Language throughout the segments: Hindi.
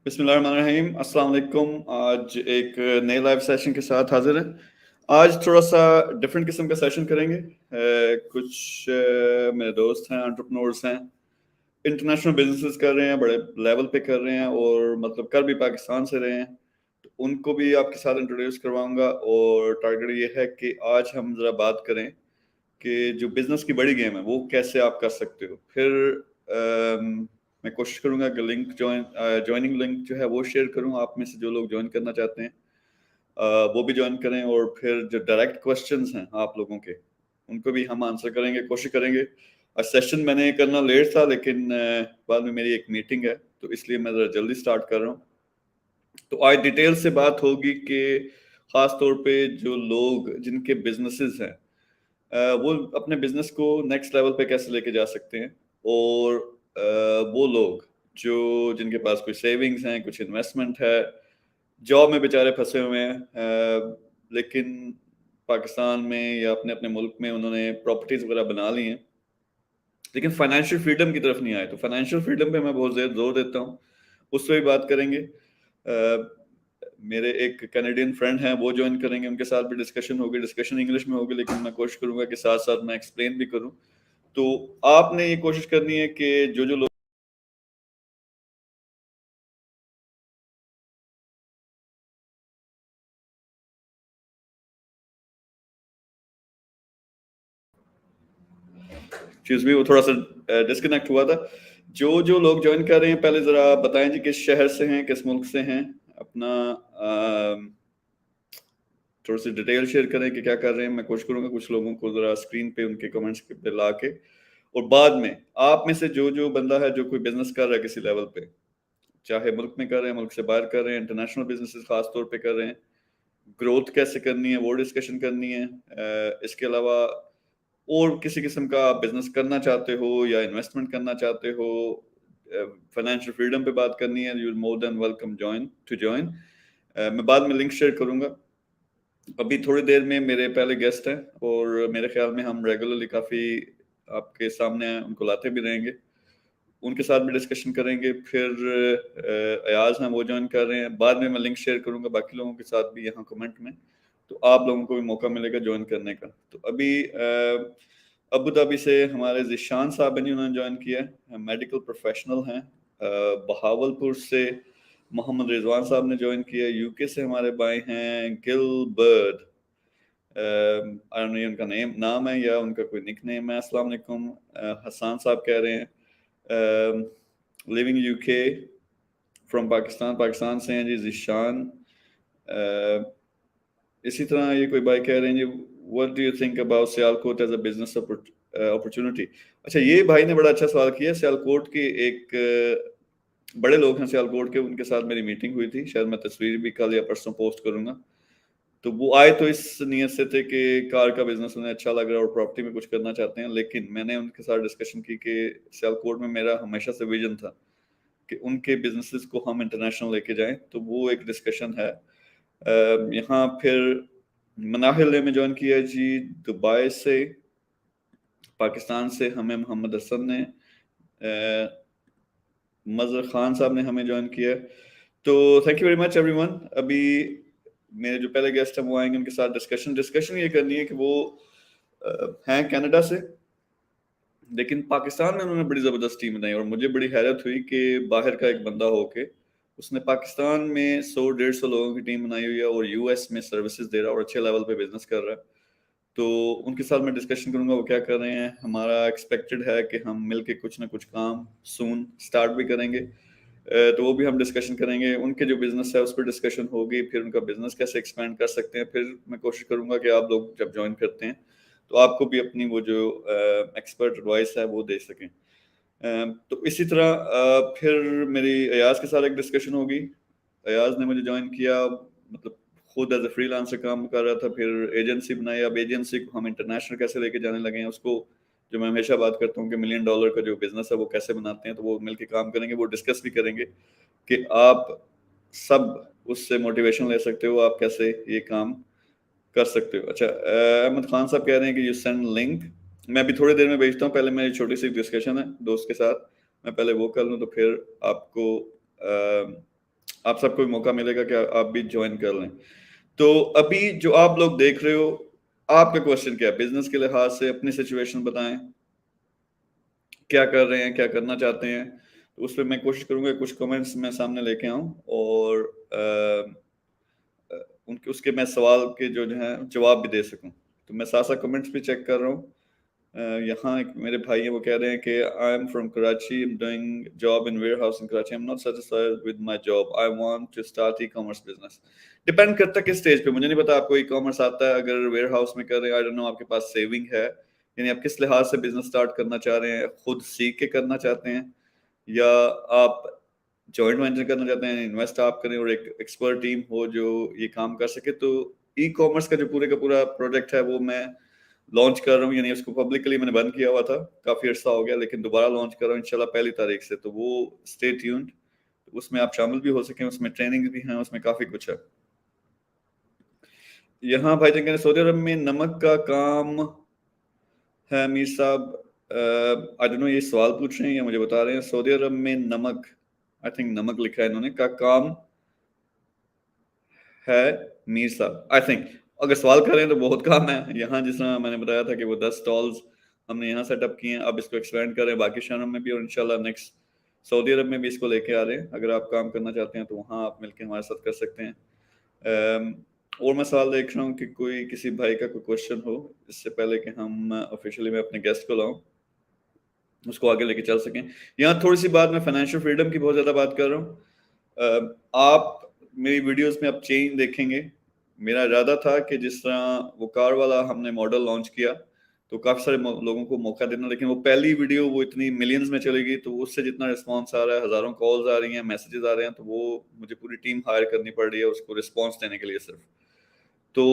बिस्मिल्लाहिर्रहमानिर्रहीम। अस्सलाम वालेकुम। आज एक नए लाइव सेशन के साथ हाजिर है। आज थोड़ा सा डिफरेंट किस्म का सेशन करेंगे। कुछ मेरे दोस्त हैं, एंटरप्रेन्योर्स हैं, इंटरनेशनल बिजनेसेस कर रहे हैं, बड़े लेवल पे कर रहे हैं और मतलब कर भी पाकिस्तान से रहे हैं, तो उनको भी आपके साथ इंट्रोड्यूस करवाऊंगा। और टारगेट ये है कि आज हम जरा बात करें कि जो बिजनेस की बड़ी गेम है वो कैसे आप कर सकते हो। फिर मैं कोशिश करूंगा कि ज्वाइनिंग लिंक जो है वो शेयर करूं, आप में से जो लोग ज्वाइन करना चाहते हैं वो भी ज्वाइन करें। और फिर जो डायरेक्ट क्वेश्चंस हैं आप लोगों के, उनको भी हम आंसर करेंगे, कोशिश करेंगे। आज सेशन मैंने करना लेट था, लेकिन बाद में मेरी एक मीटिंग है, तो इसलिए मैं ज़रा जल्दी स्टार्ट कर रहा हूँ। तो आज डिटेल से बात होगी कि खास तौर पे जो लोग जिनके बिजनेसेस हैं वो अपने बिजनेस को नेक्स्ट लेवल पे कैसे लेके जा सकते हैं। और वो लोग जो जिनके पास कुछ सेविंग्स हैं, कुछ इन्वेस्टमेंट है, जॉब में बेचारे फंसे हुए हैं, लेकिन पाकिस्तान में या अपने अपने मुल्क में उन्होंने प्रॉपर्टीज वगैरह बना ली हैं, लेकिन फाइनेंशियल फ्रीडम की तरफ नहीं आए। तो फाइनेंशियल फ्रीडम पे मैं बहुत ज़्यादा जोर देता हूँ, उस पर भी बात करेंगे। मेरे एक कैनेडियन फ्रेंड हैं, वो ज्वाइन करेंगे, उनके साथ भी डिस्कशन होगी। डिस्कशन इंग्लिश में होगी, लेकिन मैं कोशिश करूंगा कि साथ साथ मैं एक्सप्लेन भी करूं। तो आपने ये कोशिश करनी है कि जो जो लोग चीज भी, वो थोड़ा सा डिस्कनेक्ट हुआ था। जो जो लोग ज्वाइन कर रहे हैं, पहले जरा बताएं जी किस शहर से हैं, किस मुल्क से हैं, अपना थोड़ी सी डिटेल शेयर करें कि क्या कर रहे हैं। मैं कोशिश करूंगा कुछ लोगों को जरा स्क्रीन पे उनके कमेंट्स पे ला के, और बाद में आप में से जो जो बंदा है जो कोई बिजनेस कर रहा है किसी लेवल पे, चाहे मुल्क में कर रहे हैं, मुल्क से बाहर कर रहे हैं, इंटरनेशनल बिजनेसेस खास तौर पे कर रहे हैं, ग्रोथ कैसे करनी है वो डिस्कशन करनी है। इसके अलावा और किसी किस्म का बिजनेस करना चाहते हो या इन्वेस्टमेंट करना चाहते हो, फाइनेंशियल फ्रीडम पे बात करनी है, you more than welcome join. मैं बाद में लिंक शेयर करूंगा। अभी थोड़ी देर में मेरे पहले गेस्ट हैं, और मेरे ख्याल में हम रेगुलरली काफ़ी आपके सामने उनको लाते भी रहेंगे, उनके साथ भी डिस्कशन करेंगे। फिर अयाज हैं, वो ज्वाइन कर रहे हैं। बाद में मैं लिंक शेयर करूंगा बाकी लोगों के साथ भी यहाँ कमेंट में, तो आप लोगों को भी मौका मिलेगा ज्वाइन करने का। तो अभी अबू धाबी से हमारे जिशान साहब हैं, उन्होंने ज्वाइन किया है, मेडिकल प्रोफेशनल हैं। बहावलपुर से मोहम्मद रिजवान साहब ने ज्वाइन किया। यूके से हमारे भाई हैं गिलबर्ट, आई डोंट नो उनका नाम है या उनका कोई निक नेम है। अस्सलाम वालेकुम। हसन साहब कह रहे हैं living UK from Pakistan, Pakistan से हैं जी जिशान। इसी तरह ये कोई भाई कह रहे हैं जी, what do you think about Sialkot as a business opportunity. अच्छा, ये भाई ने बड़ा अच्छा सवाल किया। सियालकोट के एक बड़े लोग हैं सियालकोट के, उनके साथ मेरी मीटिंग हुई थी, शायद मैं तस्वीर भी कल या परसों पोस्ट करूंगा। तो वो आए तो इस नियत से थे कि कार का बिजनेस उन्हें अच्छा लग रहा है और प्रॉपर्टी में कुछ करना चाहते हैं, लेकिन मैंने उनके साथ डिस्कशन की कि सियालकोट में मेरा हमेशा से विजन था कि उनके बिजनेसेस को हम इंटरनेशनल लेके जाएं। तो वो एक डिस्कशन है। यहाँ फिर मनाहिल ने में ज्वाइन किया जी दुबई से। पाकिस्तान से हमें मोहम्मद हसन ने, मजर खान साहब ने हमें ज्वाइन किया। तो thank you very much everyone. अभी मेरे जो पहले गेस्ट हैं वो आएंगे, उनके साथ डिस्कशन ये करनी है कि वो हैं कनाडा से, लेकिन पाकिस्तान में उन्होंने बड़ी ज़बरदस्त टीम बनाई, और मुझे बड़ी हैरत हुई कि बाहर का एक बंदा होके उसने पाकिस्तान में 100-150 लोगों की टीम बनाई हुई है और यूएस में सर्विसेज दे रहा है और अच्छे लेवल पे बिजनेस कर रहा है। तो उनके साथ मैं डिस्कशन करूंगा वो क्या कर रहे हैं। हमारा एक्सपेक्टेड है कि हम मिलके कुछ ना कुछ काम सून स्टार्ट भी करेंगे। तो वो भी हम डिस्कशन करेंगे। उनके जो बिजनेस है उस पर डिस्कशन होगी, फिर उनका बिजनेस कैसे एक्सपेंड कर सकते हैं। फिर मैं कोशिश करूंगा कि आप लोग जब ज्वाइन करते हैं तो आपको भी अपनी वो जो एक्सपर्ट एडवाइस है वो दे सकें। तो इसी तरह फिर मेरी अयाज के साथ एक डिस्कशन होगी। अयाज ने मुझे ज्वाइन किया, मतलब खुद एज ए फ्रीलांसर काम कर रहा था, फिर एजेंसी बनाई। अब एजेंसी को हम इंटरनेशनल कैसे लेके जाने लगे हैं, उसको जो मैं हमेशा बात करता हूँ कि $1 मिलियन का जो बिजनेस है वो कैसे बनाते हैं, तो वो मिलके काम करेंगे। वो डिस्कस भी करेंगे कि आप सब उससे मोटिवेशन ले सकते हो, आप कैसे ये काम कर सकते हो। अच्छा, अहमद खान साहब कह रहे हैं कि यू सेंड लिंक। मैं अभी थोड़ी देर में भेजता हूँ, पहले मेरी छोटी सी डिस्कशन है दोस्त के साथ, मैं पहले वो कर लूँ तो फिर आपको आप सबको भी मौका मिलेगा कि आप भी ज्वाइन कर लें। तो अभी जो आप लोग देख रहे हो, आपका क्वेश्चन क्या है? बिजनेस के लिहाज से अपनी सिचुएशन बताएं, क्या कर रहे हैं, क्या करना चाहते हैं। तो उस पर मैं कोशिश करूंगा कुछ कमेंट्स मैं सामने लेके आऊं और उनके उसके मैं सवाल के जो है जवाब भी दे सकूं। तो मैं साथ साथ कमेंट्स भी चेक कर रहा हूँ। यहाँ एक मेरे भाई हैं, वो कह रहे हैं कि I am from Karachi, I am doing job in warehouse in Karachi, I am not satisfied with my job, I want to start e commerce business. Depend करता है किस स्टेज पे, मुझे नहीं पता आपको ई कॉमर्स आता है। अगर वेयर हाउस में कर रहे हैं, आई डोंट नो आपके पास सेविंग है, यानी आप किस लिहाज से बिजनेस स्टार्ट करना चाह रहे हैं, खुद सीख के करना चाहते हैं या आप जॉइंट वेंचर करना चाहते हैं, इन्वेस्ट आप करें और एक एक्सपर्ट टीम हो जो ये काम कर सके। तो ई कॉमर्स का जो पूरे का पूरा प्रोजेक्ट है वो मैं लॉन्च कर रहा हूँ, यानी उसको पब्लिकली मैंने बंद किया हुआ था, काफी अर्सा हो गया, लेकिन दोबारा लॉन्च कर रहा हूँ इंशाल्लाह 1 तारीख से। तो वो स्टे ट्यून्ड, उसमें आप शामिल भी हो सकें, उसमें ट्रेनिंग भी है, उसमें काफी कुछ है। यहाँ भाई जन सऊदी अरब में नमक का काम है मीर साहब, आई डोंट नो ये सवाल पूछ रहे हैं या मुझे बता रहे हैं। सऊदी अरब में नमक, आई थिंक नमक लिखा है इन्होंने, का काम है मीर साहब, आई थिंक। अगर सवाल कर रहे हैं तो बहुत काम है यहाँ। जिस तरह मैंने बताया था कि वो 10 स्टॉल्स हमने यहाँ सेटअप किए हैं, अब इसको एक्सपेंड कर रहे हैं बाकी शहरों में भी, और इंशाल्लाह नेक्स्ट सऊदी अरब में भी इसको लेके आ रहे हैं। अगर आप काम करना चाहते हैं तो वहाँ आप मिलकर हमारे साथ कर सकते हैं। और मैं सवाल देख रहा हूँ कि कोई किसी भाई का कोई क्वेश्चन हो, इससे पहले कि हम ऑफिशियली मैं अपने गेस्ट को लाऊं, उसको आगे लेके चल सकें। यहाँ थोड़ी सी बात, मैं फाइनेंशियल फ्रीडम की बहुत ज़्यादा बात कर रहा हूँ। आप मेरी वीडियोस में आप चेंज देखेंगे। मेरा इरादा था कि जिस तरह वो कार वाला हमने मॉडल लॉन्च किया तो काफ़ी सारे लोगों को मौका देना, लेकिन वो पहली वीडियो वो इतनी मिलियंस में चलेगी, तो उससे जितना रिस्पांस आ रहा है, हज़ारों कॉल्स आ रही हैं, मैसेजेस आ रहे हैं, तो वो मुझे पूरी टीम हायर करनी पड़ रही है उसको रिस्पॉन्स देने के लिए सिर्फ। तो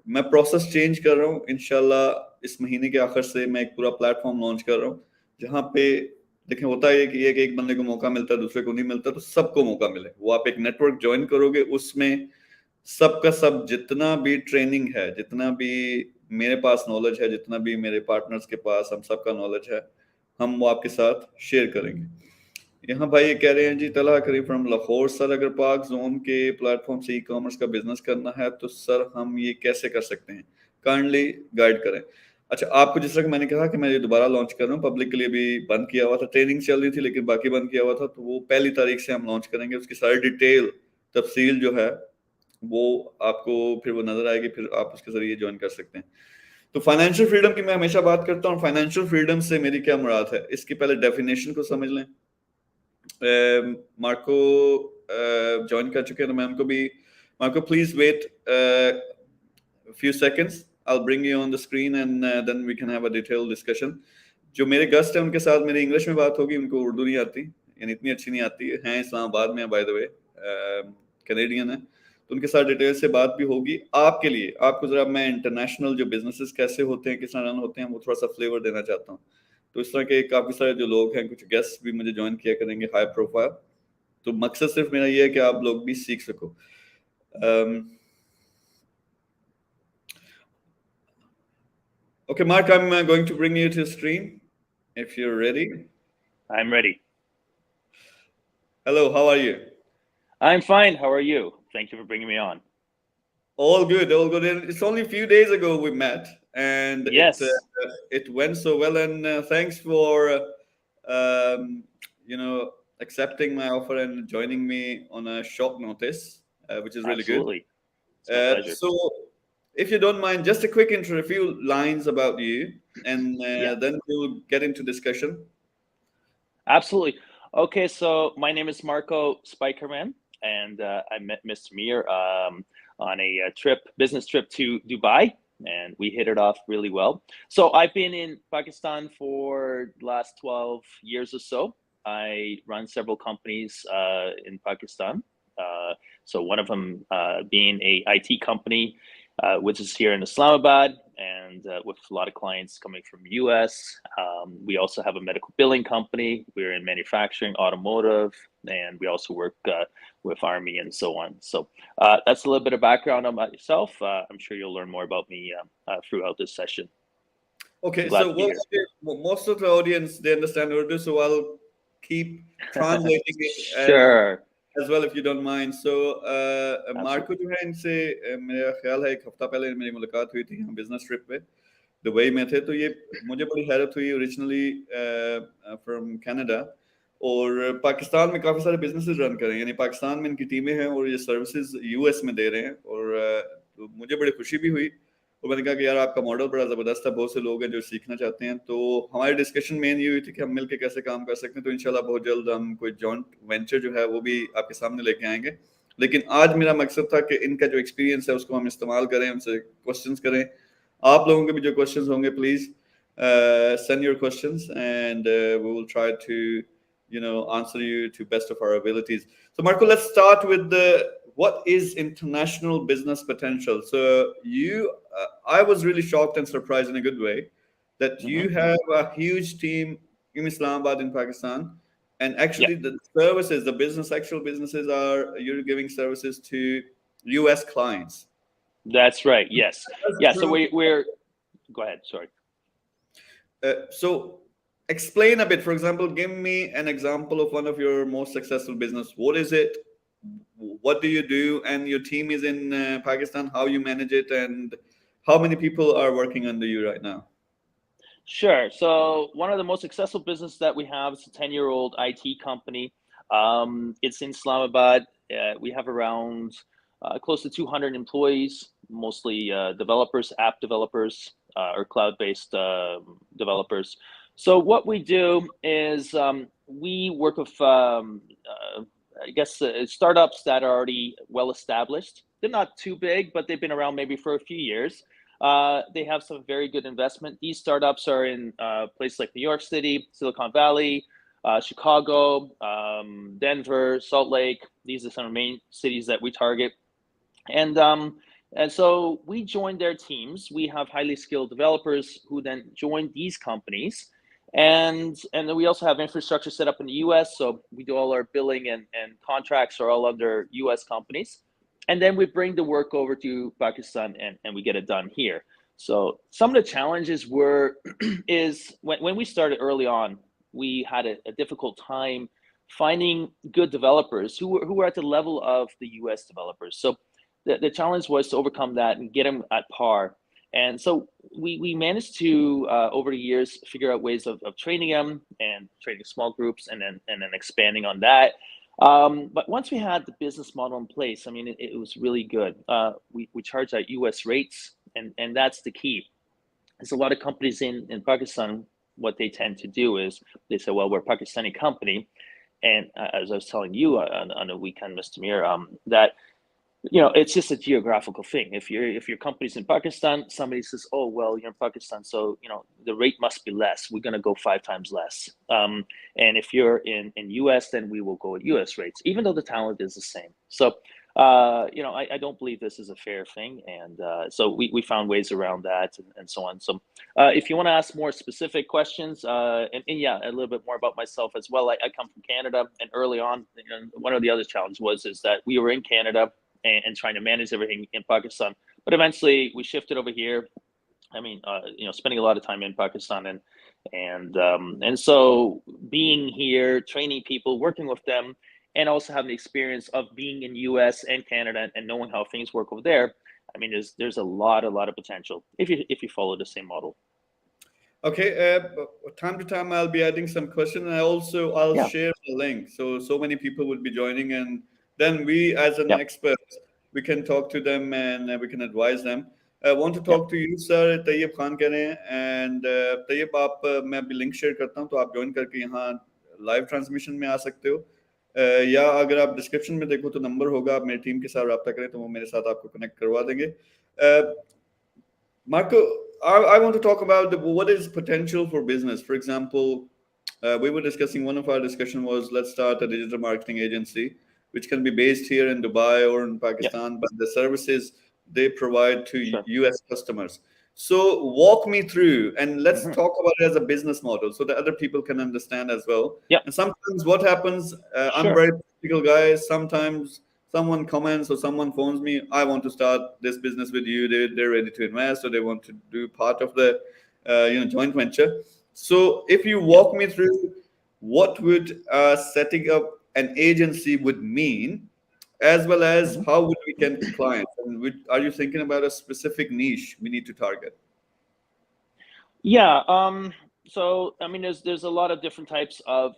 मैं प्रोसेस चेंज कर रहा हूँ इंशाल्लाह। इस महीने के आखिर से मैं एक पूरा प्लेटफॉर्म लॉन्च कर रहा हूँ जहाँ पे देखें होता है कि एक बंदे को मौका मिलता है, दूसरे को नहीं मिलता, तो सबको मौका मिले। वो आप एक नेटवर्क ज्वाइन करोगे, उसमें सबका सब जितना भी ट्रेनिंग है, जितना भी मेरे पास नॉलेज है, जितना भी मेरे पार्टनर्स के पास हम सबका नॉलेज है, हम वो आपके साथ शेयर करेंगे। यहाँ भाई ये कह रहे हैं जी, तलहा करीम फ्रॉम लाहौर, सर अगर पाक जोन के प्लेटफॉर्म से ई कॉमर्स का बिजनेस करना है तो सर हम ये कैसे कर सकते हैं, काइंडली गाइड करें। अच्छा, आपको जिस तरह मैंने कहा कि मैं ये दोबारा लॉन्च कर रहा हूँ, पब्लिक के लिए भी बंद किया हुआ था, ट्रेनिंग चल रही थी लेकिन बाकी बंद किया हुआ था, तो वो 1 तारीख से हम लॉन्च करेंगे। उसकी सारी डिटेल तफसील जो है वो आपको फिर वो नजर आएगी, फिर आप उसके जरिए ज्वाइन कर सकते हैं। तो फाइनेंशियल फ्रीडम की मैं हमेशा बात करता हूँ। फाइनेंशियल फ्रीडम से मेरी क्या मुराद है, इसकी पहले डेफिनेशन को समझ लें। मार्को ज्वाइन कर चुके हैं तो मैं उनको भी, Marco please wait few seconds, I'll bring you on the screen and then we can have a detailed discussion। जो मेरे गेस्ट हैं उनके साथ मेरी इंग्लिश में बात होगी, उनको उर्दू नहीं आती, यानी इतनी अच्छी नहीं आती है, इस्लामाबाद में बाय द वे, कैनेडियन है, तो उनके साथ डिटेल से बात भी होगी। आपके लिए, आपको जरा मैं इंटरनेशनल जो बिजनेसेस कैसे होते हैं, किस तरह रन होते हैं, वो थोड़ा सा फ्लेवर देना चाहता हूँ। तो इस तरह के काफी सारे जो लोग हैं, कुछ गेस्ट भी मुझे ज्वाइन किया करेंगे हाई प्रोफाइल। तो मकसद सिर्फ मेरा ये है कि आप लोग भी सीख सको। Okay, Mark, I'm going to bring you to the stream if you're ready. I'm ready. Hello, how are you? I'm fine. How are you? Thank you for bringing me on. All good, all good. It's only a few days ago we met, and Yes. it went so well. And thanks for you know, accepting my offer and joining me on a short notice, which is really good. Absolutely. It's my pleasure. So, if you don't mind, just a quick intro, a few lines about you, and then we'll get into discussion. Absolutely. Okay, so my name is Marco Spikerman, and I met Mr. Mir on a business trip to Dubai, and we hit it off really well. So I've been in Pakistan for the last 12 years or so. I run several companies in Pakistan. So one of them being a IT company, which is here in Islamabad, and with a lot of clients coming from US. We also have a medical billing company. We're in manufacturing, automotive, and we also work with Army and so on. So that's a little bit of background about yourself. I'm sure you'll learn more about me throughout this session. Okay, so most of the audience, they understand Urdu, so I'll keep translating it Sure. as well, if you don't mind. So, Marco Absolutely. जो है इनसे मेरा ख्याल है 1 हफ्ता पहले मेरी मुलाकात हुई थी हम बिजनेस ट्रिप पे दुबई में थे, तो ये मुझे बड़ी हैरत हुई ओरिजिनली फ्रॉम कनाडा और पाकिस्तान में काफ़ी सारे बिजनेसेस रन कर रहे हैं, यानी पाकिस्तान में इनकी टीमें हैं और ये सर्विसेज यूएस में दे रहे हैं और तो मुझे बड़ी खुशी भी हुई और मैंने कहा कि यार आपका मॉडल बड़ा ज़बरदस्त है, बहुत से लोग हैं जो सीखना चाहते हैं, तो हमारी डिस्कशन मेन ये हुई थी कि हम मिलकर कैसे काम कर सकते हैं, तो इंशाल्लाह बहुत जल्द हम कोई जॉइंट वेंचर जो है वो भी आपके सामने लेके आएंगे। लेकिन आज मेरा मकसद था कि इनका जो एक्सपीरियंस है उसको हम इस्तेमाल करें, उनसे क्वेश्चंस करें। आप लोगों के भी जो क्वेश्चंस होंगे please send your questions and we will try to answer you to best of our abilities. So Marco, let's start with the what is international business potential. So I was really shocked and surprised in a good way that you have a huge team in Islamabad in Pakistan, and actually Yeah, the services, the business, actual businesses are you're giving services to US clients. that's right. Yes. That's Yeah. So true. we're go ahead. Sorry. So explain a bit. For example, give me an example of one of your most successful business. What is it? What do you do? And your team is in Pakistan. How you manage it? And how many people are working under you right now? Sure. So one of the most successful business that we have is a 10-year-old IT company. It's in Islamabad. We have around close to 200 employees, mostly developers, app developers, or cloud-based developers. So what we do is we work with, I guess, startups that are already well established. They're not too big, but they've been around maybe for a few years. They have some very good investment. These startups are in places like New York City, Silicon Valley, Chicago, Denver, Salt Lake. These are some of the main cities that we target. And so we join their teams. We have highly skilled developers who then join these companies. And then we also have infrastructure set up in the US. So we do all our billing and contracts are all under US companies. And then we bring the work over to Pakistan and we get it done here. So some of the challenges were is when we started early on, we had a difficult time finding good developers who were at the level of the US developers. So the challenge was to overcome that and get them at par. And so we managed to over the years figure out ways of training them and training small groups and then expanding on that. But once we had the business model in place, I mean, it was really good. We charge at US rates, and that's the key. There's a lot of companies in Pakistan. What they tend to do is they say, well, we're a Pakistani company. And as I was telling you on a weekend, Mr. Mir, that it's just a geographical thing. If your company's in Pakistan, somebody says, "Oh, well, you're in Pakistan, so the rate must be less. We're going to go 5 times less." And if you're in US, then we will go at US rates, even though the talent is the same. So, I don't believe this is a fair thing, and so we found ways around that and so on. So, if you want to ask more specific questions, and yeah, a little bit more about myself as well. I come from Canada, and early on, one of the other challenges is that we were in Canada and trying to manage everything in Pakistan. But eventually we shifted over here. I mean, spending a lot of time in Pakistan and so being here, training people, working with them, and also having the experience of being in US and Canada and knowing how things work over there. I mean, there's a lot of potential if you follow the same model. Okay, time to time I'll be adding some questions, and I'll Yeah. share the link. So many people will be joining, and then we, as an Yep. expert, we can talk to them and we can advise them. I want to talk to you, sir. Tayyib Khan कह रहे हैं, and Tayyib आप मैं अभी लिंक शेयर करता हूँ, तो आप ज्वाइन करके यहाँ लाइव ट्रांसमिशन में आ सकते हो, या अगर आप डिस्क्रिप्शन में देखो तो नंबर होगा, आप मेरी टीम के साथ रब्ता करें तो वो मेरे साथ आपको कनेक्ट करवा देंगे. Marco, I want to talk about what is potential for business. For example, we were discussing, one of our discussion was, let's start a digital marketing agency, which can be based here in Dubai or in Pakistan, but the services they provide to Sure. US customers. So walk me through and let's talk about it as a business model so that other people can understand as well. Yep. And sometimes what happens, I'm Sure. a very practical guy. Sometimes someone comments or someone phones me, I want to start this business with you. They're ready to invest or they want to do part of the joint venture. So if you walk me through, what would setting up an agency would mean, as well as Mhm. how would we get clients? And are you thinking about a specific niche we need to target? Yeah. So I mean, there's a lot of different types of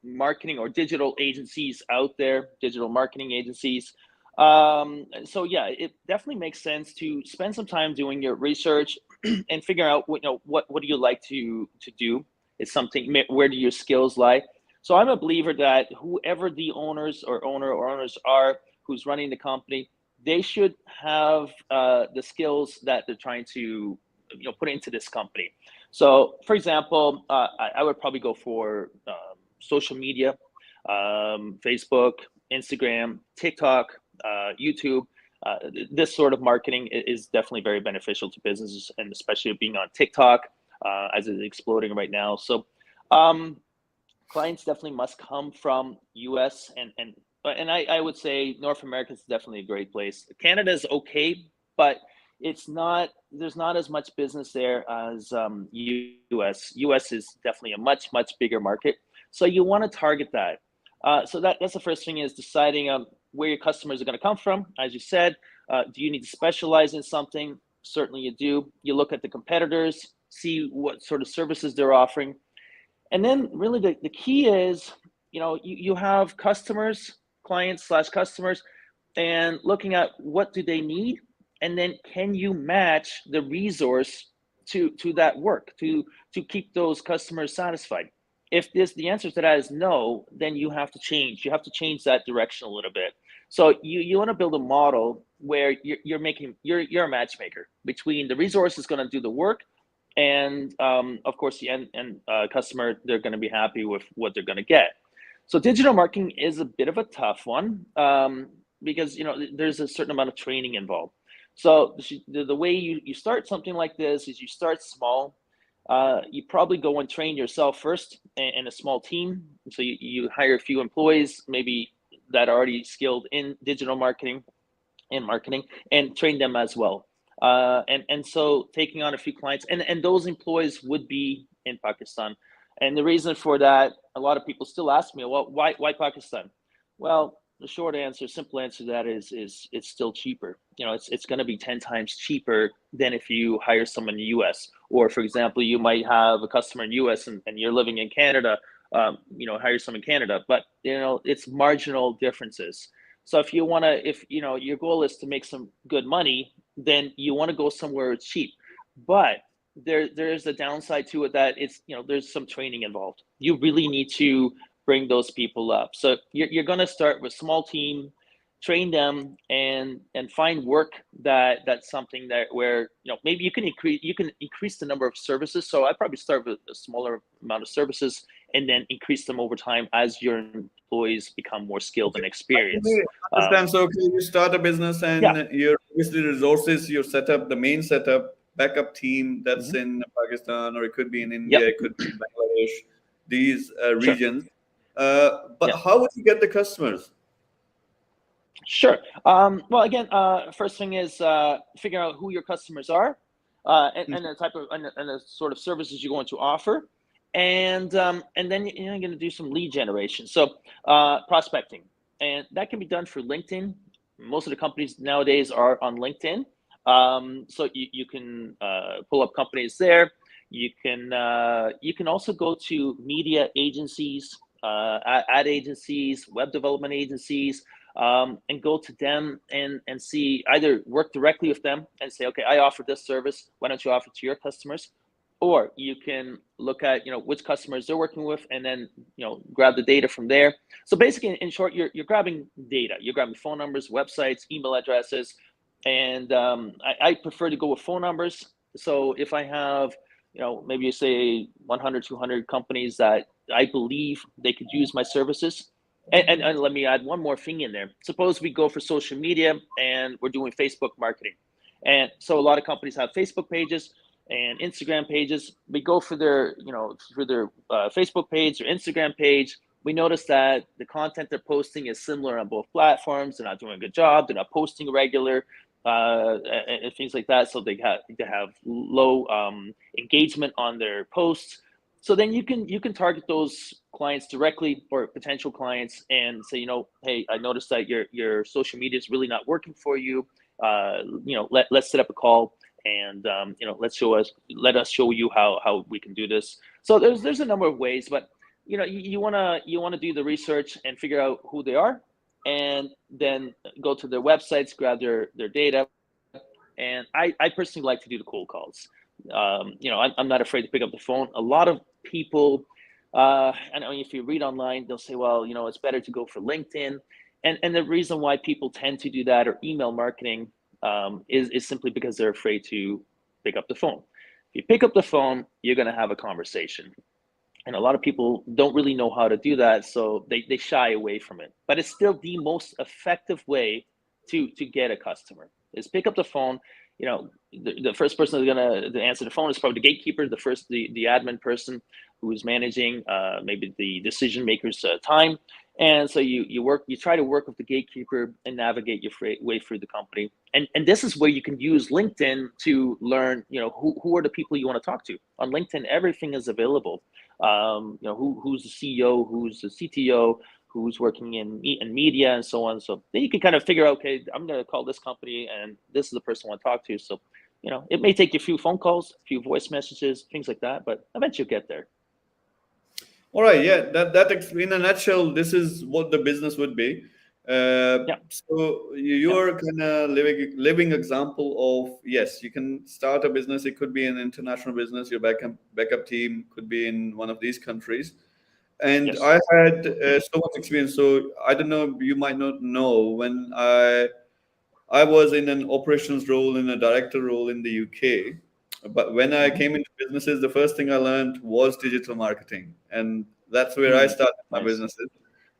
marketing or digital agencies out there, digital marketing agencies. So yeah, it definitely makes sense to spend some time doing your research and figure out what do you like to do. It's something, where do your skills lie. So I'm a believer that whoever the owners or owners are who's running the company, they should have the skills that they're trying to put into this company. So for example, I would probably go for social media, Facebook, Instagram, TikTok, YouTube. This sort of marketing is definitely very beneficial to businesses, and especially being on TikTok, as it's exploding right now. So um, clients definitely must come from US, and I would say North America is definitely a great place. Canada is okay, but it's not, there's not as much business there as US. US is definitely a much bigger market. So you want to target that. So that's the first thing, is deciding where your customers are going to come from. As you said, do you need to specialize in something? Certainly you do. You look at the competitors, see what sort of services they're offering, and then really the key is, you have customers, clients slash customers, and looking at what do they need, and then can you match the resource to that work to keep those customers satisfied. If this the answer to that is no, then you have to change that direction a little bit. So you want to build a model where you're a matchmaker between the resource is going to do the work, and of course the end customer, they're going to be happy with what they're going to get. So digital marketing is a bit of a tough one, because there's a certain amount of training involved. So the way you start something like this is you start small. You probably go and train yourself first in a small team. So you hire a few employees, maybe that are already skilled in digital marketing and marketing, and train them as well. And so taking on a few clients, and those employees would be in Pakistan. And the reason for that, a lot of people still ask me, well, why Pakistan? Well, the short answer, simple answer to that is it's still cheaper. It's going to be 10 times cheaper than if you hire someone in the US. Or for example, you might have a customer in the US, and you're living in Canada, hire someone in Canada, but it's marginal differences. So if your goal is to make some good money, then you want to go somewhere it's cheap. But there's a downside to it, that there's some training involved. You really need to bring those people up. So you're going to start with small team, train them, and find work that's something that where maybe you can increase the number of services. So I probably start with a smaller amount of services, and then increase them over time as your employees become more skilled and I experienced. really understand. So, okay, you start a business Yeah. and you're obviously resources, your setup, the main setup, backup team that's Mhm. in Pakistan, or it could be in Yep. India, it could be in Bangladesh, these Sure. regions. But Yeah. how would you get the customers? Sure. Well, again, first thing is figure out who your customers are, and the type of and the sort of services you're going to offer, and then you're going to do some lead generation. So prospecting, and that can be done through LinkedIn. Most of the companies nowadays are on LinkedIn, so you can pull up companies there. You can also go to media agencies, ad agencies, web development agencies, and go to them and see, either work directly with them and say, okay, I offer this service, why don't you offer it to your customers? Or you can look at which customers they're working with, and then grab the data from there. So basically, in short, you're grabbing data. You're grabbing phone numbers, websites, email addresses, and I prefer to go with phone numbers. So if I have maybe you say 100, 200 companies that I believe they could use my services, and let me add one more thing in there. Suppose we go for social media and we're doing Facebook marketing. And so a lot of companies have Facebook pages and Instagram pages. We go for their Facebook page or Instagram page. We notice that the content they're posting is similar on both platforms. They're not doing a good job. They're not posting regular, and things like that. So they have low engagement on their posts. So then you can target those clients directly or potential clients and say, hey, I noticed that your social media is really not working for you. Let's set up a call and let us show you how we can do this. So there's a number of ways, but you wanna do the research and figure out who they are, and then go to their websites, grab their data. And I personally like to do the cold calls. I'm not afraid to pick up the phone. A lot of people, and if you read online, they'll say, well, it's better to go for LinkedIn. And the reason why people tend to do that, or email marketing, is simply because they're afraid to pick up the phone. If you pick up the phone, you're going to have a conversation. And a lot of people don't really know how to do that, so they shy away from it. But it's still the most effective way to get a customer, is pick up the phone. The first person that's going to answer the phone is probably the gatekeeper, the admin person who is managing maybe the decision maker's time. And so you try to work with the gatekeeper and navigate your way through the company. And this is where you can use LinkedIn to learn, who are the people you want to talk to. On LinkedIn, everything is available. Who's the CEO, who's the CTO, who's working in media, and so on. So then you can kind of figure out, okay, I'm going to call this company and this is the person I want to talk to. So, it may take you a few phone calls, a few voice messages, things like that, but eventually you'll get there. All right, yeah, that in a nutshell, this is what the business would be. So you're kind of living example of, yes, you can start a business. It could be an international business. Your backup team could be in one of these countries. And Yes. I had so much experience. So I don't know, you might not know, when I was in an operations role, in a director role in the UK. But when I came into businesses, the first thing I learned was digital marketing. And that's where I started my Nice. businesses.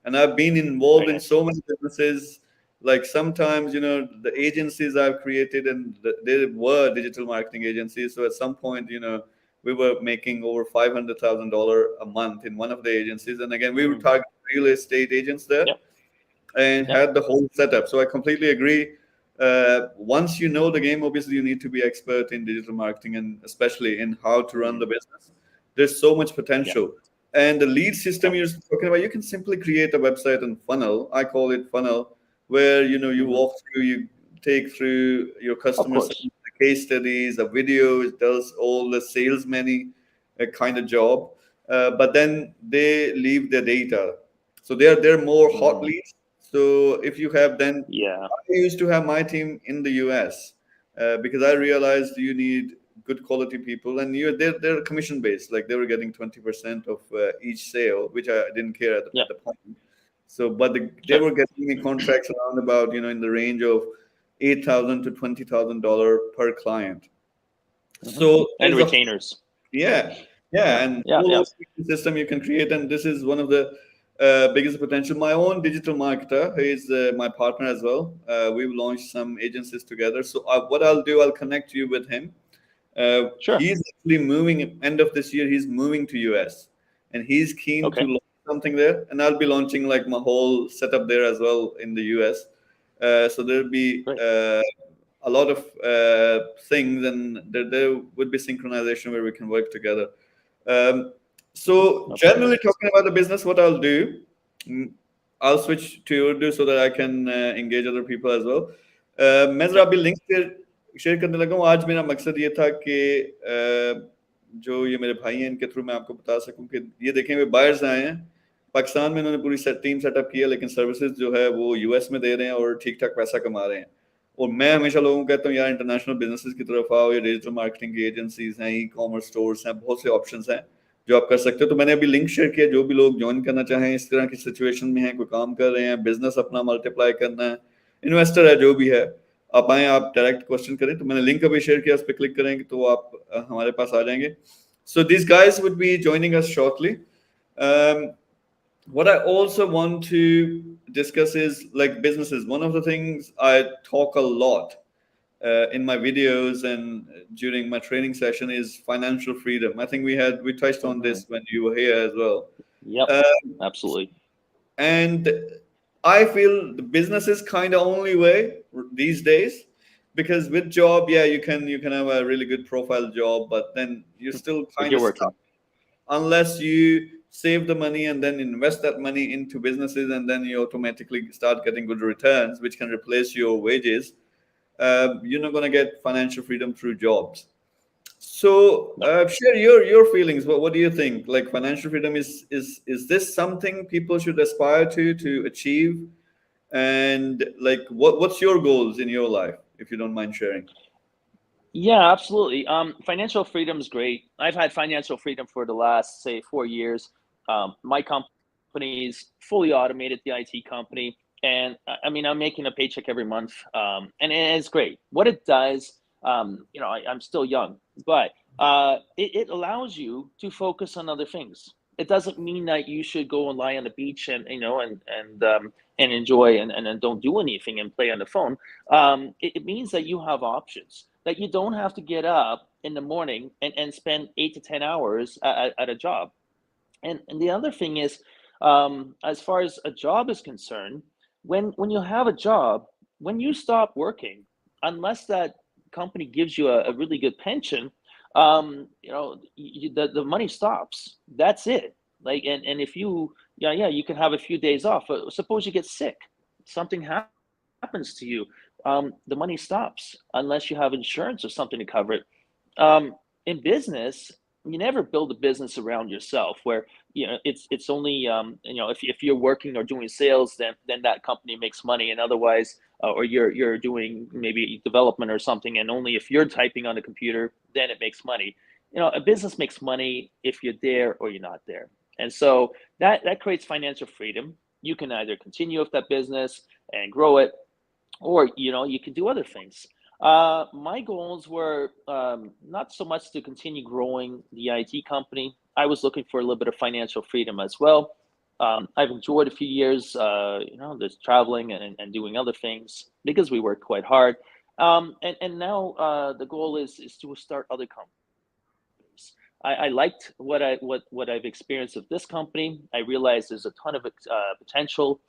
And I've been involved Very in nice. so many businesses. Like sometimes, the agencies I've created, and they were digital marketing agencies. So at some point, we were making over $500,000 a month in one of the agencies. And again, we were targeting real estate agents there. Yep. And Yep. had the whole setup. So I completely agree. Once you know the game, obviously you need to be expert in digital marketing, and especially in how to run the business. There's so much potential. And the lead system you're talking about, you can simply create a website and funnel. I call it funnel, where you walk through, you take through your customers, the case studies, a video. It does all the salesman kind of job, but then they leave their data. So they're more hot leads. So if you have then, I used to have my team in the US because I realized you need good quality people, and they're commission based. Like they were getting 20% of each sale, which I didn't care at the point. So, but they were getting me contracts around about in the range of $8,000 to $20,000 per client. So and retainers. And all those system you can create, and this is one of the biggest potential. My own digital marketer, who is my partner as well. We've launched some agencies together. So what I'll do, I'll connect you with him. He's actually moving end of this year. He's moving to US, and he's keen to launch something there. And I'll be launching like my whole setup there as well in the US. So there'll be a lot of things, and there would be synchronization where we can work together. So generally talking about the business, what I'll do, I'll switch to Urdu so that I can engage other people as well. मैं जरा अभी लिंक शेयर करने लगा हूँ. आज मेरा मकसद ये था कि जो ये मेरे भाई हैं, इनके थ्रू मैं आपको बता सकूं कि ये देखें, वे बायर्स आए हैं पाकिस्तान में, इन्होंने पूरी टीम सेटअप की है, लेकिन सर्विसेज जो है वो यूएस में दे रहे हैं और ठीक ठाक पैसा कमा रहे हैं. और मैं हमेशा लोगों को कहता हूँ, यार इंटरनेशनल बिजनेसेस की तरफ आओ. ये डिजिटल मार्केटिंग की एजेंसीज हैं, ई कॉमर्स स्टोर्स हैं, बहुत से ऑप्शंस हैं जो आप कर सकते हो. तो मैंने अभी लिंक शेयर किया. जो भी लोग ज्वाइन करना चाहें, इस तरह की सिचुएशन में हैं, कोई काम कर रहे हैं, बिजनेस अपना मल्टीप्लाई करना है, इन्वेस्टर है, जो भी है, आप आए, आप डायरेक्ट क्वेश्चन करें. तो मैंने लिंक अभी शेयर किया, उस पर क्लिक करेंगे तो आप हमारे पास आ जाएंगे. So these guys would be joining us shortly. What I also want to discuss is like businesses. One of the things I talk a lot in my videos and during my training session is financial freedom. I think we touched on this when you were here as well. Absolutely. And I feel the business is kind of only way these days, because with job, you can have a really good profile job, but then you're still kind of stuck. unless you save the money and then invest that money into businesses, and then you automatically start getting good returns, which can replace your wages. You're not going to get financial freedom through jobs. So share your feelings. What do you think? Like, financial freedom is this something people should aspire to achieve? And like, what's your goals in your life, if you don't mind sharing? Yeah, absolutely. Financial freedom is great. I've had financial freedom for the last, say, 4 years. My company's fully automated, the IT company, and I mean, I'm making a paycheck every month, and it's great. What it does, I'm still young, but it allows you to focus on other things. It doesn't mean that you should go and lie on the beach and and enjoy and don't do anything and play on the phone. It means that you have options, that you don't have to get up in the morning and spend 8 to 10 hours at a job. And the other thing is, as far as a job is concerned, when you have a job, when you stop working, unless that company gives you a really good pension, the money stops. That's it. Like, and if you, yeah, you can have a few days off. But suppose you get sick, something happens to you, the money stops unless you have insurance or something to cover it. In business, you never build a business around yourself where it's only if you're working or doing sales, then that company makes money, and otherwise, or you're doing maybe development or something, and only if you're typing on the computer, then it makes money. A business makes money if you're there or you're not there, and so that creates financial freedom. You can either continue with that business and grow it, or you can do other things. My goals were not so much to continue growing the IT company. I was looking for a little bit of financial freedom as well. I've enjoyed a few years, just traveling and doing other things because we worked quite hard. And now the goal is to start other companies. I liked what I've experienced with this company. I realized there's a ton of potential,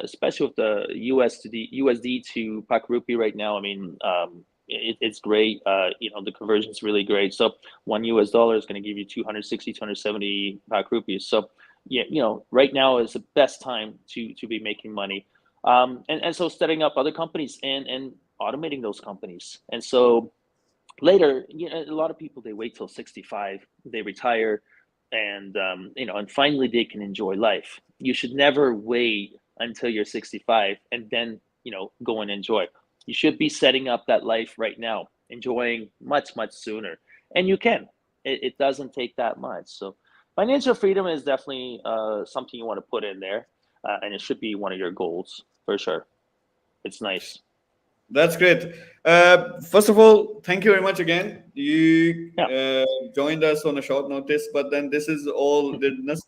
especially with the USD to Pak Rupee right now. I mean, it's great. The conversion is really great. So $1 is going to give you 260, 270 Pak Rupees. So yeah, right now is the best time to be making money. And so setting up other companies and automating those companies. And so later, a lot of people, they wait till 65, they retire, and and finally they can enjoy life. You should never wait until you're 65 and then go and enjoy. You should be setting up that life right now, enjoying much sooner, and you can. It doesn't take that much. So financial freedom is definitely something you want to put in there, and it should be one of your goals for sure. It's nice. That's great. First of all, thank you very much again. You joined us on a short notice, but then this is all,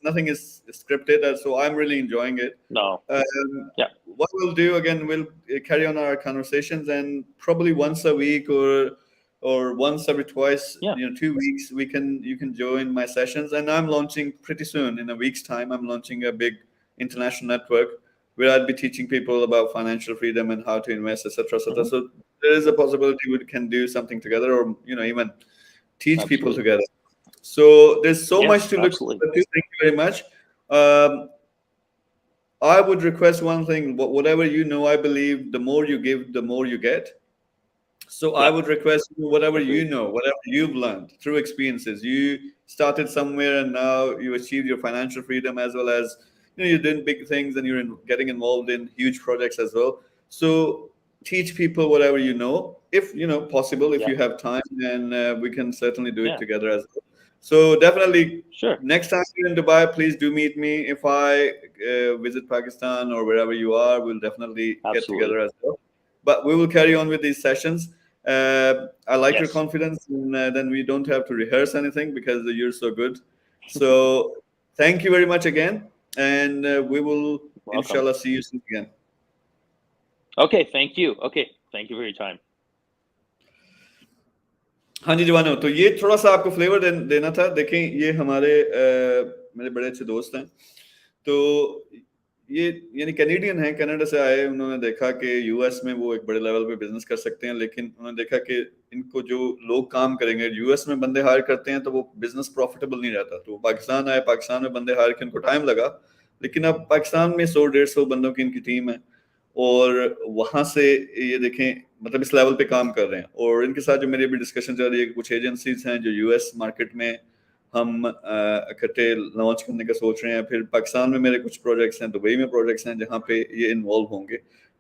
nothing is scripted, so I'm really enjoying it. No. What we'll do again, we'll carry on our conversations, and probably once a week or once every twice, 2 weeks, you can join my sessions. And I'm launching pretty soon, in a week's time. I'm launching a big international network where I'd be teaching people about financial freedom and how to invest, etc., etc. So there is a possibility we can do something together, or even teach people together. So there's so much to look forward to. Thank you very much. I would request one thing: whatever I believe the more you give, the more you get. So I would request whatever whatever you've learned through experiences. You started somewhere and now you achieved your financial freedom, as well as you're doing big things, and you're getting involved in huge projects as well. So teach people whatever if possible, if you have time, and we can certainly do it together as well. So definitely, next time you're in Dubai, please do meet me. If I visit Pakistan or wherever you are, we'll definitely get together as well. But we will carry on with these sessions. I like your confidence, and then we don't have to rehearse anything because you're so good. So thank you very much again. And we will, inshallah, see you soon again. Okay, thank you. Okay, thank you for your time. हाँ जी जवानों, तो ये थोड़ा सा आपको फ्लेवर देना था. देखें, ये हमारे मेरे बड़े अच्छे दोस्त हैं. तो ये यानी कैनेडियन है, कनाडा से आए, उन्होंने देखा कि यूएस में वो एक बड़े लेवल पे बिजनेस कर सकते हैं, लेकिन उन्होंने देखा कि इनको जो लोग काम करेंगे, यूएस में बंदे हायर करते हैं तो वो बिजनेस प्रॉफिटेबल नहीं रहता, तो वो पाकिस्तान आए, पाकिस्तान में बंदे हायर के उनको टाइम लगा, लेकिन अब पाकिस्तान में 100-150 बंदों की इनकी टीम है और वहां से ये देखें मतलब इस लेवल पे काम कर रहे हैं। और इनके साथ जो मेरी अभी डिस्कशन चल रही है, कुछ एजेंसीज हैं जो यूएस मार्केट में हम इकट्ठे लॉन्च करने का सोच रहे हैं, फिर पाकिस्तान में मेरे कुछ प्रोजेक्ट्स हैं, दुबई में प्रोजेक्ट्स हैं जहाँ पे ये इन्वॉल्व होंगे।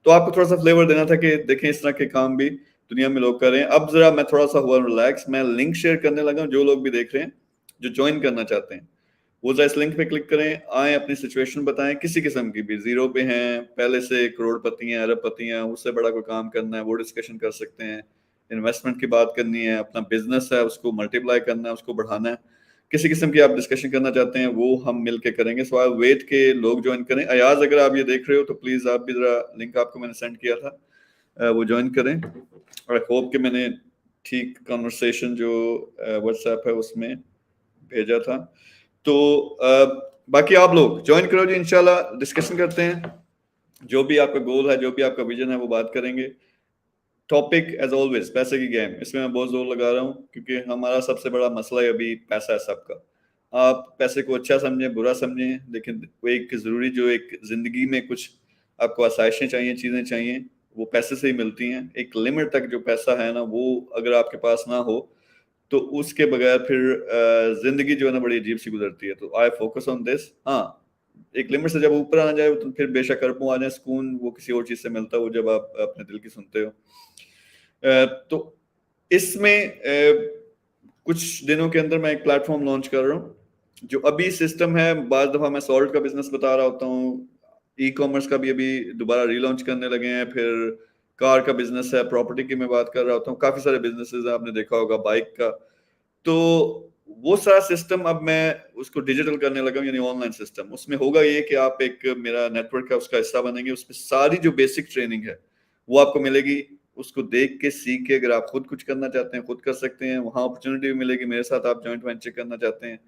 तो आपको थोड़ा सा फ्लेवर देना था कि देखें इस तरह के काम भी दुनिया में लोग कर रहे हैं। अब जरा मैं थोड़ा सा हुआ रिलैक्स, मैं लिंक शेयर करने लगा हूं, जो लोग भी देख रहे हैं जो ज्वाइन करना चाहते हैं वो जरा इस लिंक पे क्लिक करें, आए, अपनी सिचुएशन बताएं, किसी किस्म की भी, जीरो पे हैं, पहले से करोड़पति हैं, अरबपति हैं, उससे बड़ा कोई काम करना है वो डिस्कशन कर सकते हैं, इन्वेस्टमेंट की बात करनी है, अपना बिजनेस है उसको मल्टीप्लाई करना है, उसको बढ़ाना है, किसी किस्म की आप डिस्कशन करना चाहते हैं वो हम मिलके करेंगे। सो आई वेट के लोग ज्वाइन करें। अयाज अगर आप ये देख रहे हो तो प्लीज आप भी जरा, लिंक आपको मैंने सेंड किया था, वो ज्वाइन करें। और आई होप कि मैंने ठीक कन्वर्सेशन जो व्हाट्सएप है उसमें भेजा था। तो बाकी आप लोग ज्वाइन करो जी, इंशाल्लाह डिस्कशन करते हैं, जो भी आपका गोल है, जो भी आपका विजन है वो बात करेंगे। टॉपिक एज ऑलवेज पैसे की गेम, इसमें मैं बहुत जोर लगा रहा हूँ क्योंकि हमारा सबसे बड़ा मसला है अभी पैसा है सबका। आप पैसे को अच्छा समझें, बुरा समझें, लेकिन वो एक जरूरी जो एक जिंदगी में कुछ आपको आसाइशें चाहिए, चीजें चाहिए, वो पैसे से ही मिलती हैं। एक लिमिट तक जो पैसा है ना, वो अगर आपके पास ना हो तो उसके बगैर फिर जिंदगी जो है ना बड़ी अजीब सी गुजरती है। तो आई फोकस ऑन दिस। हाँ, एक लिमिट से जब ऊपर आ जाए तो फिर बेशक अरबों आ जाए, सुकून वो किसी और चीज से मिलता है, वो जब आप अपने दिल की सुनते हो। तो इसमें कुछ दिनों के अंदर मैं एक प्लेटफॉर्म लॉन्च कर रहा हूँ, जो अभी सिस्टम है, बाज दफा मैं सॉल्ट का बिजनेस बता रहा होता हूँ, ई कॉमर्स का भी अभी दोबारा रीलॉन्च करने लगे हैं, फिर कार का बिजनेस है, प्रॉपर्टी की मैं बात कर रहा होता हूँ, काफी सारे बिजनेसेस है, आपने देखा होगा बाइक का। तो वो सारा सिस्टम अब मैं उसको डिजिटल करने लगा हूं, यानी ऑनलाइन सिस्टम। उसमें होगा ये कि आप एक, मेरा नेटवर्क है उसका हिस्सा बनेंगे, उसमें सारी जो बेसिक ट्रेनिंग है वो आपको मिलेगी, उसको देख के सीख के अगर आप खुद कुछ करना चाहते हैं खुद कर सकते हैं, वहां अपॉर्चुनिटी भी मिलेगी, मेरे साथ आप जॉइंट वेंचर करना चाहते हैं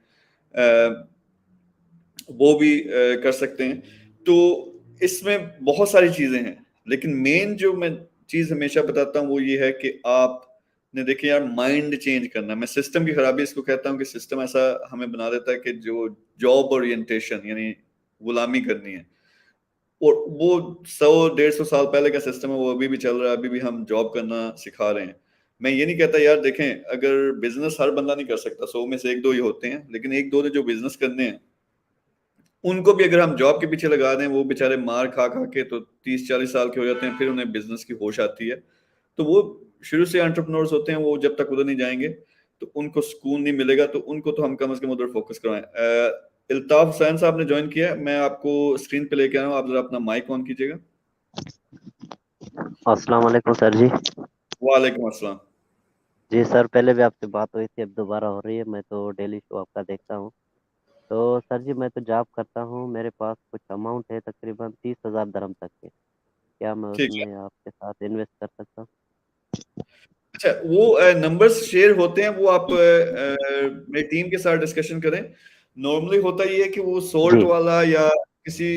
वो भी कर सकते हैं। तो इसमें बहुत सारी चीजें हैं, लेकिन मेन जो मैं चीज हमेशा बताता हूँ वो ये है कि आप ने देखिए यार, माइंड चेंज करना, मैं सिस्टम की खराबी इसको कहता हूँ कि सिस्टम ऐसा हमें बना देता है कि जो जॉब ओरिएंटेशन यानी गुलामी करनी है, और वो 100-150 साल पहले का सिस्टम है, वो अभी भी चल रहा है, अभी भी हम जॉब करना सिखा रहे हैं। मैं ये नहीं कहता यार, देखें अगर बिजनेस हर बंदा नहीं कर सकता, 100 में से एक दो ही होते हैं, लेकिन एक दो ने जो बिजनेस करने हैं उनको भी अगर हम जॉब के पीछे लगा दें, वो बेचारे मार खा खा के तो 30-40 साल के हो जाते हैं, फिर उन्हें बिजनेस की होश आती है। तो वो शुरू से एंटरप्रेन्योर्स होते हैं, वो जब तक उधर नहीं जाएंगे तो उनको सुकून नहीं मिलेगा, तो उनको तो हम कम से कम उधर फोकस करवाएं। इल्ताफ हुसैन साहब ने ज्वाइन किया है, मैं आपको स्क्रीन पे लेके आ रहा हूँ, आप जरा अपना माइक ऑन कीजिएगा। अस्सलाम वालेकुम सर जी। वालेकुम अस्सलाम। जी सर, पहले भी आपसे बात हुई थी, अब दोबारा हो रही है। मैं तो डेली शो आपका देखता हूँ। तो सर जी, मैं तो जॉब करता हूँ, मेरे पास कुछ अमाउंट है तकरीबन 30,000 दरम तक के। क्या मैं ठीक है। उसमें आपके साथ इन्वेस्ट कर सकता हूँ? अच्छा, वो नंबर्स शेयर होते हैं, वो आप मेरी टीम के साथ डिस्कशन करें। नॉर्मली होता ही है कि वो सॉल्ट जी वाला या किसी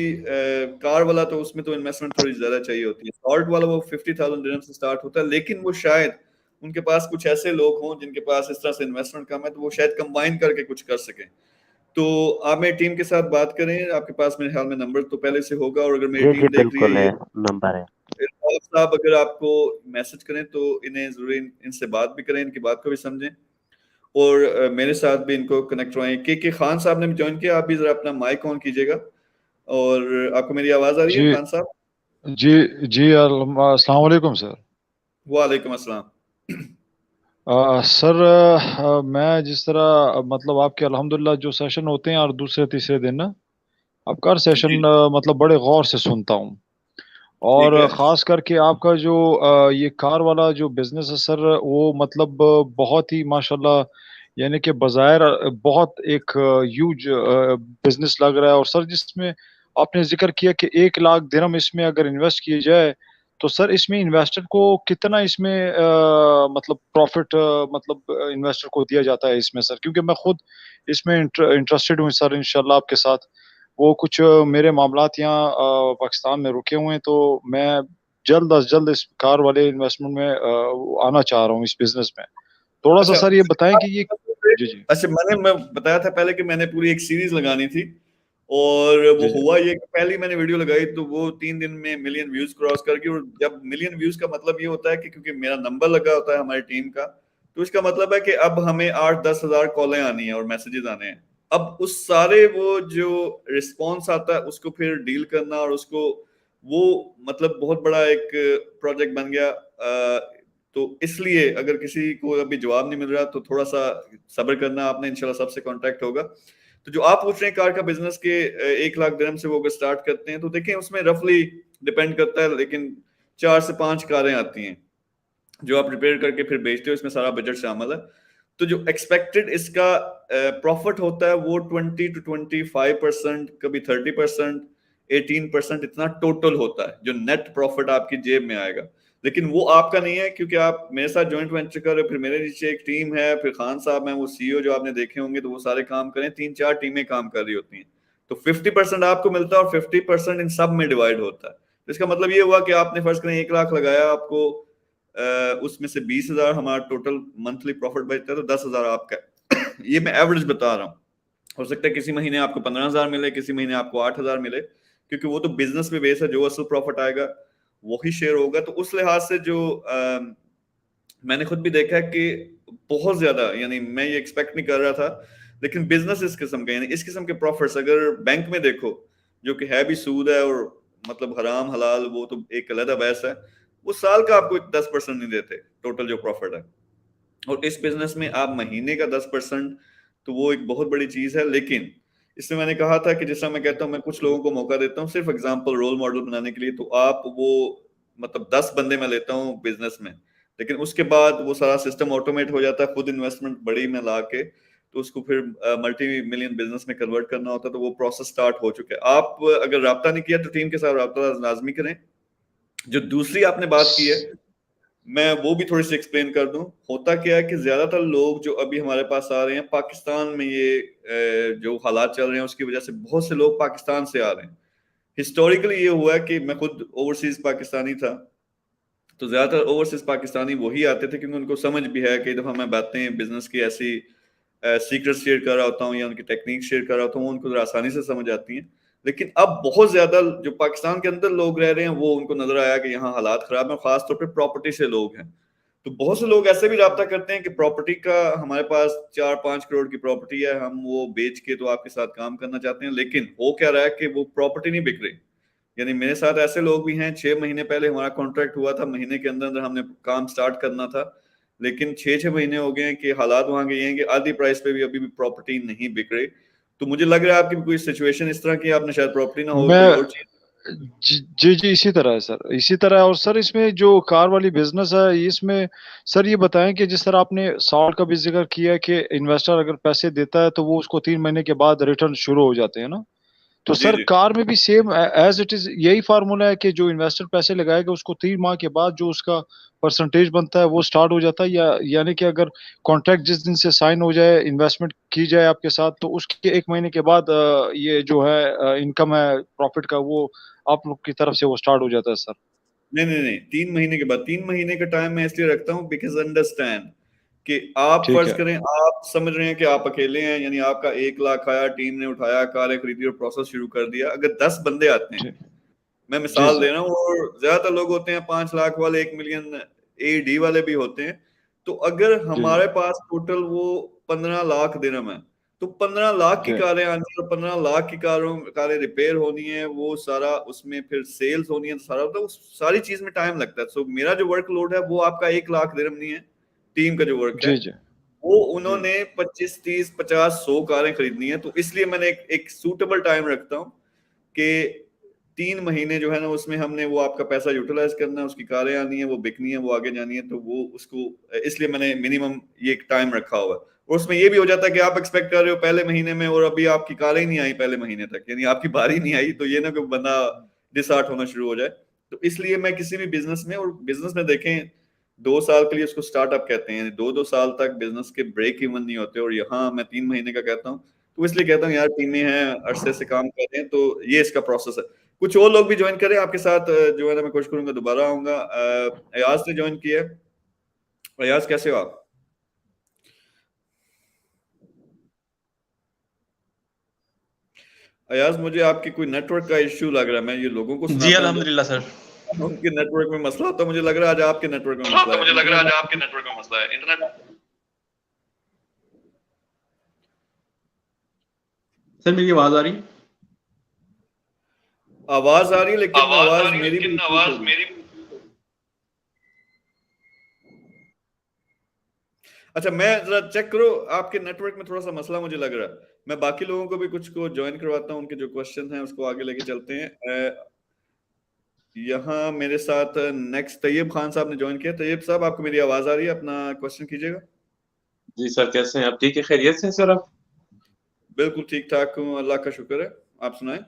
कार वाला, तो उसमें तो इन्वेस्टमेंट थोड़ी ज्यादा चाहिए होती है। सॉल्ट वाला वो 50,000 दिरहम से स्टार्ट होता है, लेकिन वो शायद उनके पास कुछ ऐसे लोग हों जिनके पास इस तरह से इन्वेस्टमेंट कम है, तो वो शायद कंबाइन करके कुछ कर सकें। तो आप मेरी टीम के साथ बात करें, आपके पास मेरे ख्याल में नंबर तो पहले से होगा, और अगर मेरी जी जी, टीम देख रही है बिल्कुल है, ये, नंबर है। इरफान साहब अगर आपको मैसेज करें तो इन्हें जरूर इनसे बात भी करें, इनकी बात को भी समझें, और मेरे साथ भी इनको कनेक्ट करवाएं। के खान साहब ने भी ज्वाइन किया, आप भी जरा अपना माइक ऑन कीजिएगा। और आपको मेरी आवाज आ रही है जी खान साहब? जी जी, अस्सलाम वालेकुम सर। वालेकुम अस्सलाम। सर, मैं जिस तरह मतलब आपके अल्हम्दुलिल्लाह जो सेशन होते हैं और दूसरे तीसरे दिन ना आपका हर जी, सेशन मतलब बड़े गौर से सुनता हूँ। ठीक और है। ख़ास करके आपका जो ये कार वाला जो बिज़नेस है सर, वो मतलब बहुत ही माशाल्लाह, यानी कि बज़ाहिर बहुत एक ह्यूज बिज़नेस लग रहा है। और सर, जिसमें आपने ज़िक्र किया कि 1 लाख दिरहम इसमें अगर इन्वेस्ट किए जाए, तो सर इसमें इन्वेस्टर को कितना इसमें मतलब प्रॉफ़िट मतलब इन्वेस्टर को दिया जाता है इसमें सर? क्योंकि मैं खुद इसमें इंटरेस्टेड हूँ सर, इंशाल्लाह आपके साथ। वो कुछ मेरे मामलात यहाँ पाकिस्तान में रुके हुए हैं, तो मैं जल्द अज़ जल्द इस कार वाले इन्वेस्टमेंट में आना चाह रहा हूँ इस बिज़नेस में। थोड़ा-सा अच्छा सर ये बताएँ कि ये जी, जी। अच्छा मैं बताया था पहले कि मैंने पूरी एक सीरीज लगानी थी और वो जी, जी। हुआ ये कि पहली मैंने वीडियो लगाई तो वो 3 दिन में मिलियन व्यूज क्रॉस कर गई। और जब मिलियन व्यूज का मतलब ये होता है कि क्योंकि मेरा नंबर लगा होता है हमारी टीम का, तो इसका मतलब है कि अब हमें 8-10 हजार कॉलें आनी है और मैसेजेस आने हैं। अब उस सारे वो जो रिस्पॉन्स आता है उसको फिर डील करना और उसको वो मतलब बहुत बड़ा एक प्रोजेक्ट बन गया। तो इसलिए अगर किसी को अभी जवाब नहीं मिल रहा तो थोड़ा सा सब्र करना, आपने इंशाल्लाह सबसे कांटेक्ट होगा। तो जो आप पूछ रहे हैं कार का बिजनेस के 1 लाख दिरहम से वो अगर स्टार्ट करते हैं तो देखें उसमें रफली डिपेंड करता है, लेकिन 4 से 5 कारें आती हैं जो आप रिपेयर करके फिर बेचते हो, इसमें सारा बजट शामिल है। तो जो एक्सपेक्टेड इसका प्रॉफिट होता है वो 20 to 25%, कभी 30%, 18% इतना टोटल होता है जो नेट प्रॉफिट आपकी जेब में आएगा। लेकिन वो आपका नहीं है क्योंकि आप मेरे साथ जॉइंट वेंचर कर रहे हो, फिर मेरे नीचे एक टीम है, फिर खान साहब हैं वो सीईओ जो आपने देखे होंगे, तो वो सारे काम करें, 3-4 टीमें काम कर रही होती हैं। तो 50% आपको मिलता है और 50% इन सब में डिवाइड होता है। तो इसका मतलब ये हुआ कि आपने फर्ज करें 1 लाख लगाया, आपको उसमें से 20 हजार हमारा टोटल मंथली प्रॉफिट बचता है, तो 10 हजार आपका ये मैं एवरेज बता रहा हूँ। हो सकता है किसी महीने आपको 15 हजार मिले, किसी महीने आपको 8 हजार मिले, क्योंकि वो तो बिजनेस पे बेस है, जो असल प्रॉफिट आएगा वही शेयर होगा। तो उस लिहाज से जो मैंने खुद भी देखा है कि बहुत ज्यादा, यानी मैं ये एक्सपेक्ट नहीं कर रहा था, लेकिन बिजनेस इस किस्म का, यानी इस किस्म के प्रॉफिट्स अगर बैंक में देखो जो कि है भी सूद है और मतलब हराम हलाल वो तो एक अलग बहस है, वो साल का आपको 10% नहीं देते टोटल जो प्रॉफिट है। और इस बिजनेस में आप महीने का 10%, तो वो एक बहुत बड़ी चीज है। लेकिन इसमें मैंने कहा था कि जैसा मैं कहता हूँ, मैं कुछ लोगों को मौका देता हूँ सिर्फ एग्जांपल रोल मॉडल बनाने के लिए, तो आप वो मतलब 10 बंदे मैं लेता हूँ बिजनेस में, लेकिन उसके बाद वो सारा सिस्टम ऑटोमेट हो जाता है, खुद इन्वेस्टमेंट बड़ी में ला के तो उसको फिर मल्टी मिलियन बिजनेस में कन्वर्ट करना होता है। तो वो प्रोसेस स्टार्ट हो चुका है। आप अगर राब्ता नहीं किया तो टीम के साथ राब्ता लाजमी करें। जो दूसरी आपने बात की है, मैं वो भी थोड़ी सी एक्सप्लेन कर दूं। होता क्या है कि ज्यादातर लोग जो अभी हमारे पास आ रहे हैं पाकिस्तान में, ये जो हालात चल रहे हैं उसकी वजह से बहुत से लोग पाकिस्तान से आ रहे हैं। हिस्टोरिकली ये हुआ है कि मैं खुद ओवरसीज पाकिस्तानी था, तो ज्यादातर ओवरसीज पाकिस्तानी वही आते थे क्योंकि उनको समझ भी है। कई दफा मैं बातें बिजनेस की ऐसी सीक्रेट शेयर कर रहा होता हूँ या उनकी टेक्निक शेयर कर रहा होता हूँ, उनको आसानी से समझ आती हैं। लेकिन अब बहुत ज्यादा जो पाकिस्तान के अंदर लोग रह रहे हैं वो उनको नजर आया कि यहाँ हालात खराब है, खासतौर पर प्रॉपर्टी से लोग हैं। तो बहुत से लोग ऐसे भी राब्ता करते हैं कि प्रॉपर्टी का हमारे पास 4-5 करोड़ की प्रॉपर्टी है, हम वो बेच के तो आपके साथ काम करना चाहते हैं। लेकिन हो क्या रहा है कि वो प्रॉपर्टी नहीं बिक रही। यानी मेरे साथ ऐसे लोग भी हैं, 6 महीने पहले हमारा कॉन्ट्रैक्ट हुआ था, महीने के अंदर अंदर हमने काम स्टार्ट करना था, लेकिन 6-6 महीने हो गए हैं कि हालात वहां के ये हैं कि आधी प्राइस पे भी अभी भी प्रॉपर्टी नहीं बिक रही। तो मुझे लग रहा है आपकी कोई सिचुएशन इस तरह की, आपने शायद प्रॉपर्टी ना हो, कोई मैं और चीज। जी, जी, जी, इसी तरह है सर, इसी तरह है। और सर इसमें जो कार वाली बिज़नेस है, इसमें सर ये बताएँ कि जिस तरह आपने सॉल्ट का भी ज़िक्र किया है कि इन्वेस्टर अगर पैसे देता है, तो वो उसको 3 महीने के बाद रिटर्न शुरू हो जाते हैं ना? तो जी सर जी कार में भी सेम एज़ इट इज़ यही फ़ॉर्मूला है कि जो इन्वेस्टर पैसे लगाएगा, उसको 3 माह के बाद जो उसका परसेंटेज बनता है, वो स्टार्ट हो जाता है, या यानी कि अगर कॉन्ट्रैक्ट जिस दिन से साइन हो जाए, इन्वेस्टमेंट की जाए आपके साथ, तो उसके 1 महीने के बाद ये जो है इनकम है प्रॉफ़िट का, वो आप लोग की तरफ से वो स्टार्ट हो जाता है सर? नहीं नहीं नहीं, 3 महीने के बाद। 3 महीने का टाइम मैं इसलिए रखता हूँ बिकॉज अंडरस्टैंड कि आप ठीक फर्ज है। करें आप समझ रहे हैं कि आप अकेले हैं, यानी आपका 1 लाख आया, टीम ने उठाया, कारें खरीदी और प्रोसेस शुरू कर दिया। अगर 10 बंदे आते हैं, जी, मैं जी मिसाल सर। दे रहा हूँ, और ज्यादातर लोग होते हैं 5 लाख वाले, 1 मिलियन AD वाले भी होते हैं। तो अगर जी, जी। हमारे पास टोटल वो 15 लाख दिरहम है, तो 15 लाख की जी, कारें आनी और 15 लाख की कारें रिपेयर होनी है, वो सारा उसमें फिर सेल्स होनी है, तो सारा होता है, उस सारी चीज में टाइम लगता है। सो मेरा जो वर्कलोड है वो आपका 1 लाख दिरहम नहीं है। टीम का जो वर्क है जी, जी, वो जी। उन्होंने 25, 30, 50, 100 कारें खरीदनी है। तो इसलिए मैंने एक सूटेबल टाइम रखता हूँ कि 3 महीने जो है ना उसमें हमने वो आपका पैसा यूटिलाइज करना है, उसकी कारें आनी है, वो बिकनी है, वो आगे जानी है। तो वो उसको इसलिए मैंने मिनिमम ये एक टाइम रखा हुआ है। और उसमें ये भी हो जाता है कि आप एक्सपेक्ट कर रहे हो पहले महीने में और अभी आपकी कारें ही नहीं आई पहले महीने तक, यानी आपकी बारी नहीं आई, तो ये ना कोई बंदा डिसहार्ट होना शुरू हो जाए। तो इसलिए मैं किसी भी बिजनेस में, और बिजनेस में देखें 2 साल के लिए उसको स्टार्टअप कहते हैं, यानी 2-2 साल तक बिजनेस के ब्रेक इवन नहीं होते। और यहाँ मैं 3 महीने का कहता हूँ। तो इसलिए कहता हूँ यार टीमें हैं, अरसे से काम कर रहे हैं, तो ये इसका प्रोसेस है। कुछ और लोग भी ज्वाइन करें आपके साथ, जो है ना मैं कोशिश करूंगा दोबारा आऊंगा। अयाज ने ज्वाइन किया है। अयाज कैसे हो आप? अयाज मुझे आपकी कोई नेटवर्क का इश्यू लग रहा है, मैं ये लोगों को जी सुनाता हूँ अल्हम्दुलिल्लाह सर। उनके नेटवर्क में मसला होता है, मुझे लग रहा है आज आपके नेटवर्क में मसला है। मुझे लग रहा है आज आपके नेटवर्क में मसला है। इंटरनेट सर मेरी आवाज आ रही? आवाज आ रही है लेकिन आवाज आ आवाज रही है मेरी लेकिन भी आवाज मेरी। अच्छा, मैं जरा चेक करो, आपके नेटवर्क में थोड़ा सा मसला मुझे लग रहा है। मैं बाकी लोगों को भी कुछ को ज्वाइन करवाता हूँ, उनके जो क्वेश्चन हैं उसको आगे लेके चलते हैं। यहाँ मेरे साथ नेक्स्ट तैयब खान साहब ने ज्वाइन किया। तैयब साहब, आपको मेरी आवाज आ रही है? अपना क्वेश्चन कीजिएगा। जी सर, कैसे हैं आप? ठीक है, खैरियत से हैं सर आप? बिल्कुल ठीक ठाक हूँ, अल्लाह का शुक्र है। आप सुनाएं।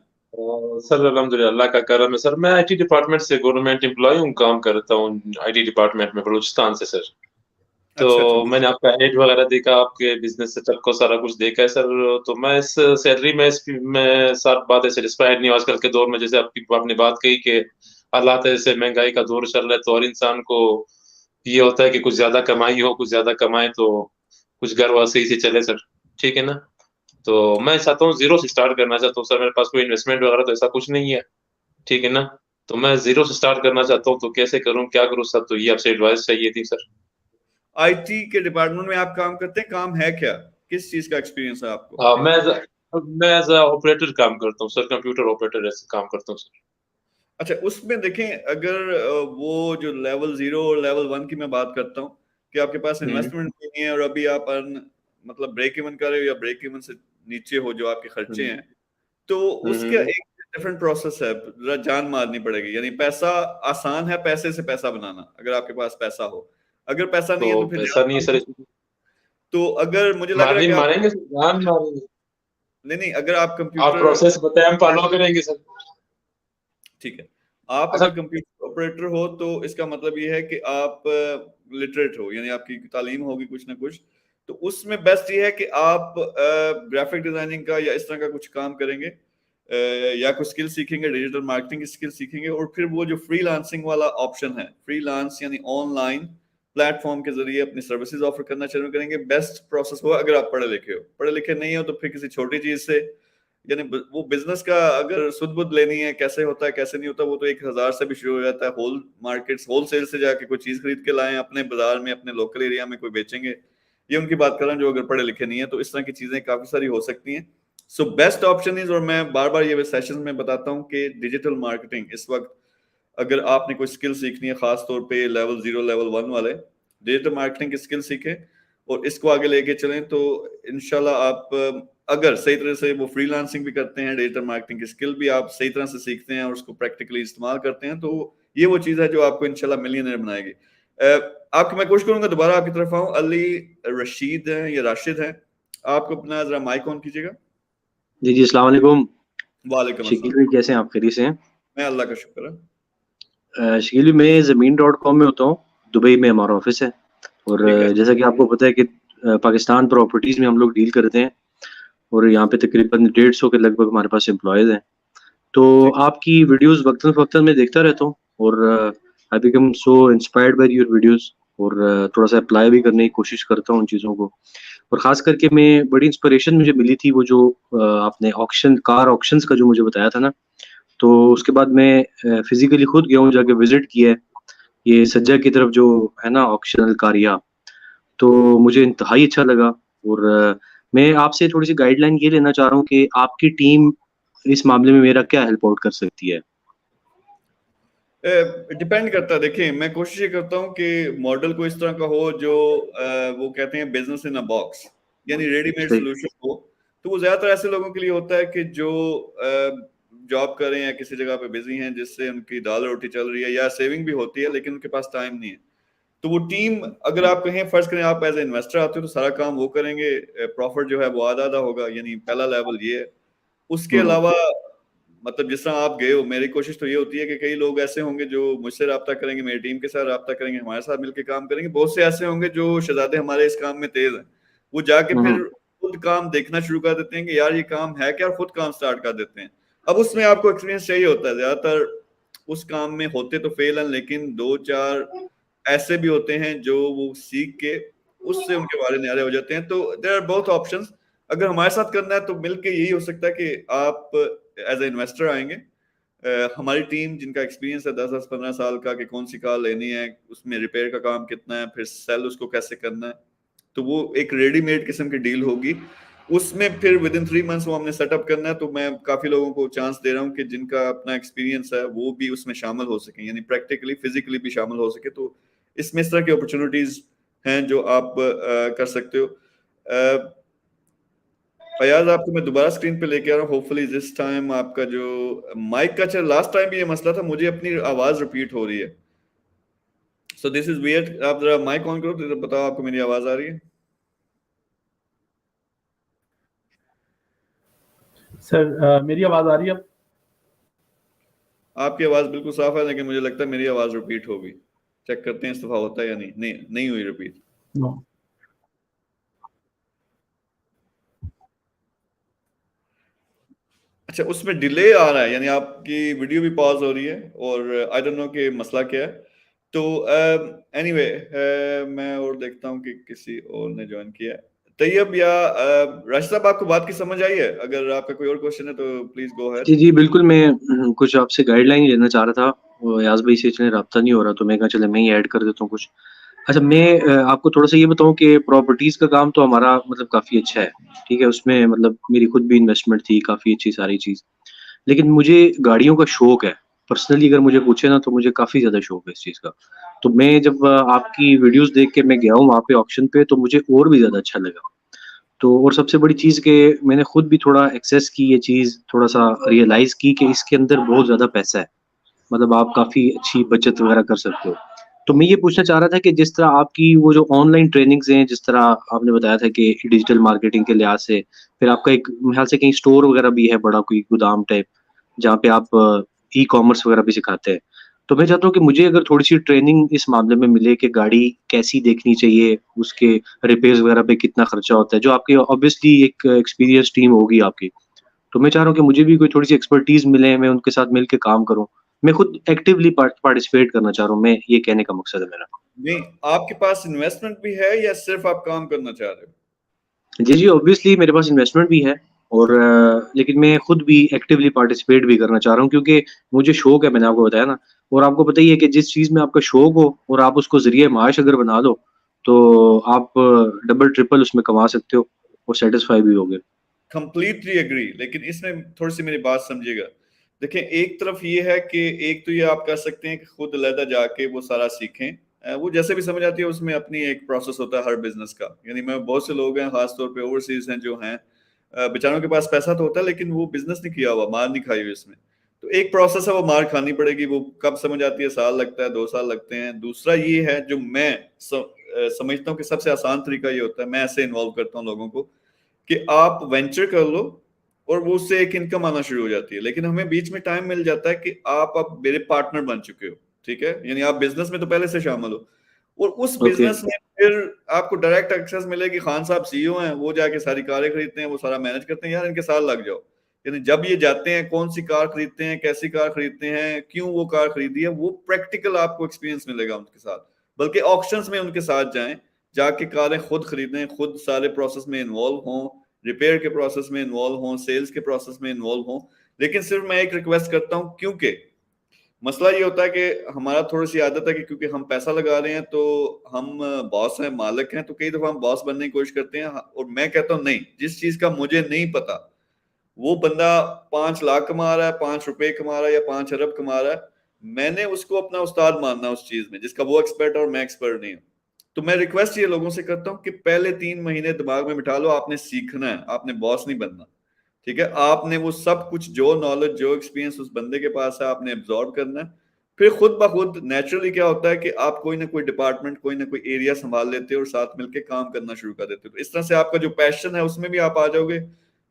सर अल्हम्दुलिल्लाह, अल्लाह का करम है सर। मैं आईटी डिपार्टमेंट से गवर्नमेंट एम्प्लॉय हूँ, काम करता हूँ आईटी डिपार्टमेंट में बलूचिस्तान से सर। तो अच्छा अच्छा। मैंने आपका एड वगैरह देखा, आपके बिजनेस सेटअप को सारा कुछ देखा है सर। तो मैं इस सैलरी में मैं साथ बातें सेटिस्फाइड नहीं हूँ आजकल के दौर में। जैसे आपने बात कही कि हालात ऐसे महंगाई का दौर चल रहा है, तो हर इंसान को ये होता है कि कुछ ज्यादा कमाई हो, कुछ ज्यादा कमाए तो कुछ घर वार सही से चले सर। ठीक है ना? तो मैं चाहता हूँ जीरो से स्टार्ट करना चाहता हूँ सर। मेरे पास कोई इन्वेस्टमेंट वगैरह तो ऐसा कुछ नहीं है। ठीक है ना? तो मैं जीरो से स्टार्ट करना चाहता हूँ, तो कैसे करूँ, क्या करूँ सर? तो ये आपसे एडवाइस चाहिए थी सर। आईटी के डिपार्टमेंट में आप काम करते हैं, काम है क्या, किस चीज का एक्सपीरियंस है आपको? हाँ, मैं एज ऑपरेटर काम करता हूँ सर, कंप्यूटर ऑपरेटर ऐसे काम करता हूँ सर। अच्छा, उसमें देखें, अगर वो जो लेवल 0 और लेवल 1 की मैं बात करता हूँ कि आपके पास हम्म इन्वेस्टमेंट भी नहीं है और अभी आप अर्न मतलब ब्रेक इवन कर रहे हो या ब्रेक इवन से नीचे हो जो आपके खर्चे हम्म हैं, तो उसका हम्म। एक डिफरेंट प्रोसेस है। जरा जान मारनी पड़ेगी, यानी पैसा आसान है पैसे से पैसा बनाना, अगर आपके पास पैसा हो। अगर पैसा नहीं तो है तो फिर पैसा जान नहीं है सर, मारनी। तो अगर मुझे लग रहा है कि मार्जिन आप, मारेंगे सर, जान मारेंगे। नहीं नहीं, अगर आप आप कंप्यूटर, प्रोसेस बताएं, हम फॉलो करेंगे सर। ठीक है, आप अच्छा। अगर कंप्यूटर ऑपरेटर हो तो इसका मतलब ये है कि आप लिटरेट हो, यानी आपकी तालीम होगी कुछ ना कुछ। तो उसमें बेस्ट ये है कि आप ग्राफिक डिजाइनिंग का या इस तरह का कुछ काम करेंगे, या कुछ स्किल सीखेंगे, डिजिटल मार्केटिंग की स्किल सीखेंगे, और फिर वो जो फ्रीलांसिंग वाला ऑप्शन है, फ्रीलांस यानी ऑनलाइन प्लेटफॉर्म के जरिए अपनी सर्विसेज ऑफर करना चालू करेंगे। बेस्ट प्रोसेस होगा अगर आप पढ़े लिखे हो। पढ़े लिखे नहीं हो तो फिर किसी छोटी चीज से, यानी वो बिजनेस का अगर सुध बुध लेनी है, कैसे होता है कैसे नहीं होता, वो तो 1,000 से भी शुरू हो जाता है। होल मार्केट्स, होलसेल से जाके कोई चीज खरीद के लाएं, अपने बाजार में अपने लोकल एरिया में कोई बेचेंगे, ये उनकी बात कर रहा हूँ जो अगर पढ़े लिखे नहीं है। तो इस तरह की चीजें काफी सारी हो सकती हैं। सो बेस्ट ऑप्शन इज, और मैं बार बार ये सेशन में बताता हूँ कि डिजिटल मार्केटिंग इस वक्त, अगर आपने कोई स्किल सीखनी है, खास तौर पे लेवल 0 लेवल 1 वाले डिजिटल मार्केटिंग की स्किल सीखें और इसको आगे लेके चलें, तो इंशाल्लाह आप अगर सही तरह से वो फ्रीलांसिंग भी करते हैं, डिजिटल मार्केटिंग की स्किल भी आप सही तरह से सीखते हैं और उसको प्रैक्टिकली इस्तेमाल करते हैं, तो ये वो चीज़ है जो आपको इंशाल्लाह मिलियनर बनाएगी। आपको मैं कोशिश करूंगा दोबारा आपकी तरफ आऊं। अली रशीद हैं या राशिद हैं, आपको अपना जरा माइक ऑन कीजिएगा। जी जी, अस्सलाम वालेकुम। वालेकुम शकील अस्सलाम। भाई कैसे हैं आप? खैरियत से हैं? मैं अल्लाह का शुक्र है। शकील भाई, मैं ज़मीन.com में होता हूँ। दुबई में हमारा ऑफिस है। और ठीक है। जैसा कि आपको पता है कि पाकिस्तान प्रॉपर्टीज़ में हम लोग डील करते हैं। और यहाँ पे तकरीबन 150 के लगभग हमारे पास एम्प्लॉयज़ हैं। तो ठीक। आपकी वीडियोस वक्तन फ़वक्तन मैं देखता रहता हूँ। और I become so inspired by your videos. और थोड़ा सा अप्लाई भी करने की कोशिश करता हूँ उन चीज़ों को। और ख़ास करके मैं बड़ी इंस्पिरेशन मुझे मिली थी वो जो आपने ऑक्शन, कार ऑक्शंस का जो मुझे बताया था ना, तो उसके बाद मैं फिजिकली खुद गया हूँ, जाके विजिट किया है ये सज्जा की तरफ जो है ना ऑक्शनल कारिया। तो मुझे इंतहाई अच्छा लगा। और मैं आपसे थोड़ी सी गाइडलाइन ये लेना चाह रहा हूँ कि आपकी टीम इस मामले में मेरा क्या हेल्प आउट कर सकती है? डिपेंड करता है। देखिए, मैं कोशिश ये करता हूँ कि मॉडल को इस तरह का हो जो वो कहते हैं बिजनेस इन अ बॉक्स, यानी रेडीमेड सही। सोल्यूशन हो। तो वो ज्यादातर ऐसे लोगों के लिए होता है कि जो जॉब कर रहे हैं या किसी जगह पे बिजी हैं, जिससे उनकी दाल रोटी चल रही है या सेविंग भी होती है, लेकिन उनके पास टाइम नहीं है। तो वो टीम, अगर आप कहें फर्ज करें आप एज ए इन्वेस्टर आते हो तो सारा काम वो करेंगे, प्रॉफिट जो है वो आधा आधा होगा, यानी पहला लेवल ये है। उसके हम्म अलावा मतलब जिस तरह आप गए हो, मेरी कोशिश तो ये होती है कि कई लोग ऐसे होंगे जो मुझसे रब्ता करेंगे, मेरी टीम के साथ रब्ता करेंगे, हमारे साथ मिलकर काम करेंगे। बहुत से ऐसे होंगे जो शहजादे हमारे इस काम में तेज हैं, वो जाके फिर हम्म वो खुद काम देखना शुरू कर देते हैं कि यार ये काम है क्या, और खुद काम स्टार्ट कर देते हैं। अब उसमें आपको एक्सपीरियंस चाहिए होता है, ज्यादातर उस काम में होते तो फेल हैं, लेकिन 2-4 ऐसे भी होते हैं जो वो सीख के उससे उनके बारे न्यारे हो जाते हैं। तो देयर आर बोथ ऑप्शंस। अगर हमारे साथ करना है तो मिलके यही हो सकता है कि आप एज ए इन्वेस्टर आएंगे, हमारी टीम जिनका एक्सपीरियंस है 10-15 साल का, कि कौन सी कार लेनी है, उसमें रिपेयर का काम कितना है, फिर सेल उसको कैसे करना है, तो वो एक रेडीमेड किस्म की डील होगी। उसमें फिर विद इन 3 मंथ्स वो हमने सेटअप करना है। तो मैं काफी लोगों को चांस दे रहा हूँ कि जिनका अपना एक्सपीरियंस है वो भी उसमें शामिल हो सकें, यानी प्रैक्टिकली फिजिकली भी शामिल हो सके। तो इसमें इस तरह की अपॉर्चुनिटीज हैं जो आप कर सकते हो। फयाज, आपको मैं दोबारा स्क्रीन पे लेके आ रहा हूँ। होपफुली दिस टाइम आपका जो माइक का, चल लास्ट टाइम भी ये मसला था, मुझे अपनी आवाज रिपीट हो रही है। So this is weird. आप जरा माइक ऑन करो तो बताओ आपको मेरी आवाज आ रही है? सर मेरी आवाज आ रही है? आपकी आवाज बिल्कुल साफ है, लेकिन मुझे लगता है मेरी आवाज रिपीट होगी। चेक करते हैं इस दफा होता है या नहीं। नहीं हुई रिपीट। नो। अच्छा, उसमें डिले आ रहा है, यानी आपकी वीडियो भी पॉज हो रही है, और आई डोंट नो कि मसला क्या है। तो एनीवे मैं और देखता हूँ कि किसी और ने ज्वाइन किया है। तैयब या राशिद साहब, आपको बात की समझ आई है? अगर आपका कोई और क्वेश्चन है तो प्लीज गो अहेड। जी जी बिल्कुल, मैं कुछ आपसे गाइडलाइन लेना चाह रहा था। वो याज भाई से इतने रब्ता नहीं हो रहा, तो मैं कहा चले मैं ही ऐड कर देता हूँ कुछ। अच्छा, मैं आपको थोड़ा सा ये बताऊं कि प्रॉपर्टीज का काम तो हमारा मतलब काफी अच्छा है, ठीक है। उसमें मतलब मेरी खुद भी इन्वेस्टमेंट थी, काफी अच्छी सारी चीज। लेकिन मुझे गाड़ियों का शौक है। पर्सनली अगर मुझे पूछे ना, तो मुझे काफी ज्यादा शौक है इस चीज का। तो मैं जब आपकी वीडियोस देख के मैं गया हूँ वहाँ पे ऑक्शन पे, तो मुझे और भी ज्यादा अच्छा लगा। तो और सबसे बड़ी चीज़ कि मैंने खुद भी थोड़ा एक्सेस की ये चीज़, थोड़ा-सा रियलाइज़ की कि इसके अंदर बहुत ज़्यादा पैसा है। मतलब आप काफ़ी अच्छी बचत वगैरह कर सकते हो। तो मैं ये पूछना चाह रहा था कि जिस तरह आपकी वो जो ऑनलाइन ट्रेनिंग्स हैं, जिस तरह आपने बताया था कि डिजिटल मार्केटिंग के लिहाज से, फिर आपका एक मेरे ख्याल से कहीं स्टोर वगैरह भी है बड़ा, कोई गोदाम टाइप, जहाँ पे आप ई-कॉमर्स वगैरह भी सिखाते हैं। तो मैं चाहता हूँ कि मुझे अगर थोड़ी-सी ट्रेनिंग इस मामले में मिले कि गाड़ी कैसी देखनी चाहिए, उसके रिपेयर्स वगैरह पे कितना खर्चा होता है, जो आपकी ऑब्वियसली एक एक्सपीरियंस टीम होगी आपकी। तो मैं चाह रहा हूँ कि मुझे भी कोई थोड़ी-सी एक्सपर्टीज़ मिले, मैं उनके साथ मिल के काम करूँ। मैं खुद एक्टिवली पार्टिसिपेट करना चाह रहा हूँ, मैं ये कहने का मकसद है मेरा। नहीं, आपके पास इन्वेस्टमेंट भी है या सिर्फ आप काम करना चाह रहे हो? जी, जी, ऑब्वियसली मेरे पास इन्वेस्टमेंट भी है, और लेकिन मैं खुद भी एक्टिवली पार्टिसिपेट भी करना चाह रहा हूँ, क्योंकि मुझे शौक है, मैंने आपको बताया ना। और आपको पता ही है कि जिस चीज़ में आपका शौक हो और आप उसको ज़रिए माश अगर बना लो, तो आप डबल ट्रिपल उसमें कमा सकते हो और सैटिस्फाई भी होगे। कंप्लीटली एग्री, लेकिन इसमें थोड़ी सी मेरी बात समझिएगा। देखिए, एक तरफ ये है कि एक तो ये आप कर सकते हैं कि खुद अलहदा जाके वो सारा सीखें। वो जैसे भी समझ आती है, उसमें अपनी एक प्रोसेस होता है हर बिजनेस का। यानी मैं बहुत से लोग हैं, खासतौर पे ओवरसीज हैं, जो हैं बेचारों के पास पैसा तो होता है, लेकिन वो बिजनेस नहीं किया हुआ, मार नहीं खाई हुई इसमें। तो एक प्रोसेस है, वो मार खानी पड़ेगी। वो कब समझ आती है? साल लगता है, 2 साल लगते हैं। दूसरा ये है जो मैं समझता हूँ कि सबसे आसान तरीका ये होता है, मैं ऐसे इन्वॉल्व करता हूँ लोगों को, कि आप वेंचर कर लो और वो उससे एक इनकम आना शुरू हो जाती है। लेकिन हमें बीच में टाइम मिल जाता है कि आप अब मेरे पार्टनर बन चुके हो, ठीक है, यानी आप बिजनेस में तो पहले से शामिल हो, और उस ओके, बिजनेस में फिर आपको डायरेक्ट एक्सेस मिलेगी। खान साहब सीईओ हैं, वो जाके सारी कारें खरीदते हैं, वो सारा मैनेज करते हैं। यार इनके साथ लग जाओ। यानी जब ये जाते हैं, कौन सी कार खरीदते हैं, कैसी कार खरीदते हैं, क्यों वो कार खरीदी है, वो प्रैक्टिकल आपको एक्सपीरियंस मिलेगा उनके साथ। बल्कि ऑक्शंस में उनके साथ जाएं, जाके कारें खुद खरीदें, खुद सारे प्रोसेस में इन्वॉल्व हों, रिपेयर के प्रोसेस में इन्वॉल्व हों, सेल्स के प्रोसेस में इन्वॉल्व हों। लेकिन सिर्फ मैं एक रिक्वेस्ट करता हूं, क्योंकि मसला ये होता है कि हमारा थोड़ी सी आदत है कि क्योंकि हम पैसा लगा रहे हैं तो हम बॉस हैं, मालिक हैं, तो कई दफा हम बॉस बनने की कोशिश करते हैं। और मैं कहता हूं नहीं, जिस चीज का मुझे नहीं पता, वो बंदा 5 लाख कमा रहा है, 5 रुपए कमा रहा है, या 5 अरब कमा रहा है, मैंने उसको अपना उस्ताद मानना उस चीज में जिसका वो एक्सपर्ट है और मैं एक्सपर्ट नहीं हूँ। तो मैं रिक्वेस्ट ये लोगों से करता हूँ कि पहले 3 महीने दिमाग में बिठा लो, आपने सीखना है, आपने बॉस नहीं बनना। ठीक है, आपने वो सब कुछ, जो नॉलेज, जो एक्सपीरियंस उस बंदे के पास है, आपने एब्जॉर्ब करना है। फिर खुद ब खुद नेचुरली क्या होता है कि आप कोई ना कोई डिपार्टमेंट, कोई ना कोई एरिया संभाल लेते हो और साथ मिलके काम करना शुरू कर देते हो। तो इस तरह से आपका जो पैशन है उसमें भी आप आ जाओगे।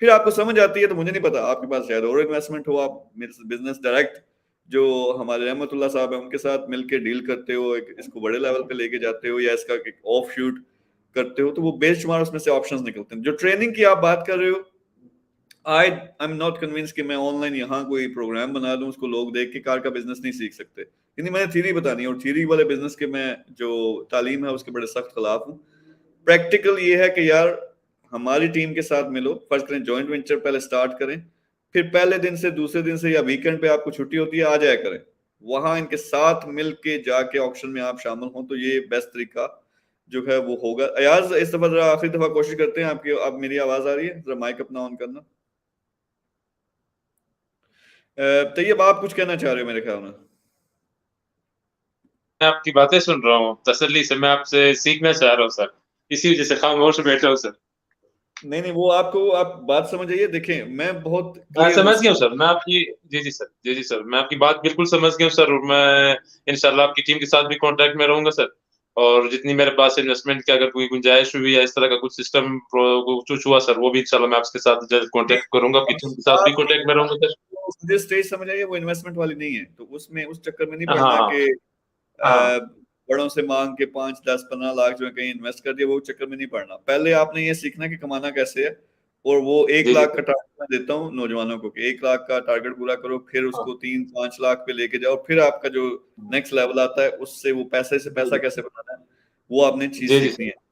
फिर आपको समझ आती है, तो मुझे नहीं पता, आपके पास शायद और इन्वेस्टमेंट हो, आप मेरे बिजनेस डायरेक्ट जो हमारे रहमतुल्लाह साहब है उनके साथ मिलके डील करते हो, इसको बड़े लेवल पे लेके जाते हो, या इसका एक ऑफ शूट करते हो तो वो बेंचमार्क उसमें से ऑप्शंस निकलते हैं। जो ट्रेनिंग की आप बात कर रहे हो, आई एम नॉट कन्विंस कि मैं ऑनलाइन यहाँ कोई प्रोग्राम बना दूं, उसको लोग देख के कार का बिजनेस नहीं सीख सकते। यानी मैंने थ्योरी बतानी है, और थ्योरी वाले बिजनेस के मैं जो तालीम है उसके बड़े सख्त खिलाफ हूँ। प्रैक्टिकल ये है कि यार हमारी टीम के साथ मिलो, फर्ज करें जॉइंट वेंचर पहले स्टार्ट करें, फिर पहले दिन से दूसरे दिन से या वीकेंड पे आपको छुट्टी होती है आ जाया करें, वहां इनके साथ मिल के जाके ऑक्शन में आप शामिल हों, तो ये बेस्ट तरीका जो है वो होगा। अयाज इस दफा जरा आखिरी दफा कोशिश करते हैं, आपकी अब मेरी आवाज आ रही है? जरा माइक अपना ऑन करना। तैयब आप कुछ कहना चाह रहे हो मेरे ख्याल में? मैं आपकी बातें सुन रहा हूँ तसल्ली से, मैं आपसे सीखना चाह रहा हूँ सर, इसी वजह से खामोश बैठा हूँ सर। नहीं, वो आपको आप बात समझ आइए। देखें मैं बहुत मैं क्लियर समझ गया हूँ सर, मैं आपकी जी सर, मैं आपकी बात बिल्कुल समझ गया हूँ सर, और मैं इंशाल्लाह आपकी टीम के साथ भी कांटेक्ट में रहूंगा सर, और जितनी मेरे पास इन्वेस्टमेंट की अगर कोई गुंजाइश हुई या इस तरह का कुछ सिस्टम कुछ हुआ सर, वो भी इंशाल्लाह मैं आपके साथ जल्द कांटेक्ट करूंगा, आपकी टीम के साथ भी कांटेक्ट में रहूंगा सर। मुझे स्टेज समझ आइए, वो इन्वेस्टमेंट वाली नहीं है, तो उसमें उस चक्कर में नहीं हाँ पड़ना हाँ कि हाँ बड़ों से मांग के 5, 10, 15 लाख जो है कहीं इन्वेस्ट कर दिया, वो चक्कर में नहीं पड़ना। पहले आपने ये सीखना कि कमाना कैसे है, और वो 1 जी लाख का सर। टारगेट मैं देता हूँ नौजवानों को कि 1 लाख का टारगेट पूरा करो, फिर हाँ उसको 3-5 लाख पे लेके जाओ, फिर आपका जो नेक्स्ट लेवल आता है उससे वो पैसे से पैसा कैसे बनाना है वो आपने चीज जी सीखनी सर। है।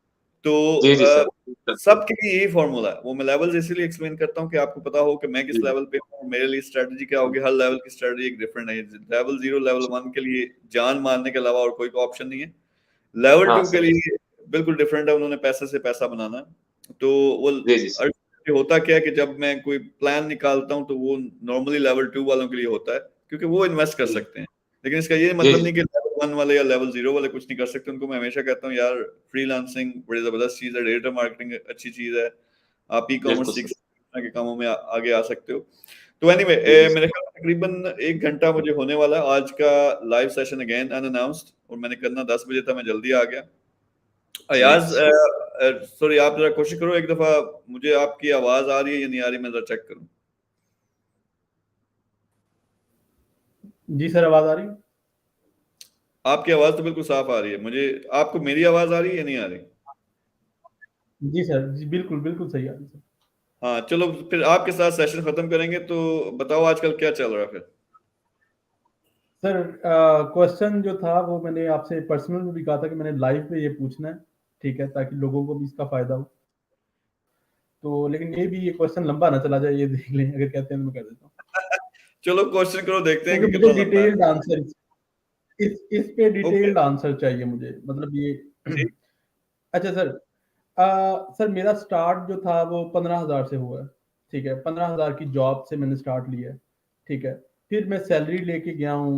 तो जी सर। सबके लिए यही फॉर्मूला है। वो मैं लेवल्स इसीलिए एक्सप्लेन करता हूँ कि आपको पता हो कि मैं किस जी लेवल पे हूँ, मेरे लिए स्ट्रेटजी क्या होगी। हर लेवल की स्ट्रेटजी एक डिफरेंट है। लेवल 0 लेवल 1 के लिए जान मारने के अलावा और कोई ऑप्शन नहीं है। लेवल हाँ 2 के सर। लिए बिल्कुल डिफरेंट है, उन्होंने पैसे से पैसा बनाना है। तो वो जी सर। होता क्या है कि जब मैं कोई प्लान निकालता हूँ तो वो नॉर्मली लेवल 2 वालों के लिए होता है, क्योंकि वो इन्वेस्ट कर सकते हैं। लेकिन इसका ये जी मतलब नहीं कि लेवल 1 वाले या लेवल 0 वाले कुछ नहीं कर सकते। उनको मैं हमेशा कहता हूँ यार फ्रीलांसिंग बड़ी जबरदस्त चीज है, डिजिटल मार्केटिंग अच्छी चीज है, आप ई बिल्कुल कॉमर्स सीख सर। सकते हैं, के कामों में आगे आ सकते हो। तो एनीवे जी मेरे ख्याल में तकरीबन 1 घंटा मुझे होने वाला है। आज का लाइव सेशन अगेन अनअनाउंस्ड, और मैंने करना 10 बजे था, मैं जल्दी आ गया। जी अयाज सॉरी, आप जरा कोशिश करो एक दफा, मुझे आपकी आवाज आ रही है या नहीं आ रही, मैं जरा चेक करूं। जी सर, आवाज आ रही है? आपकी आवाज तो बिल्कुल साफ आ रही है मुझे। आपको मेरी आवाज आ रही है या नहीं आ रही? जी सर, जी बिल्कुल बिल्कुल सही आ रही है सर। हाँ चलो, फिर आपके साथ सेशन खत्म करेंगे। तो बताओ आजकल क्या चल रहा है फिर? सर क्वेश्चन जो था वो मैंने आपसे पर्सनल में भी कहा था कि मैंने लाइव पे ये पूछना है, ठीक है, ताकि लोगों को भी इसका फायदा हो। तो लेकिन ये भी ये क्वेश्चन लंबा ना चला जाए, ये देख लें, अगर कहते हैं तो मैं कर देता हूँ। चलो क्वेश्चन करो, देखते हैं क्योंकि कि मुझे कितना लंबा है। डिटेल्ड आंसर इस पे ओके डिटेल्ड आंसर चाहिए मुझे, मतलब ये। ठीक। अच्छा सर, सर मेरा स्टार्ट जो था वो 15,000 से हुआ है, ठीक है। 15,000 की जॉब से मैंने स्टार्ट लिया है, ठीक है। फिर मैं सैलरी लेके गया हूँ,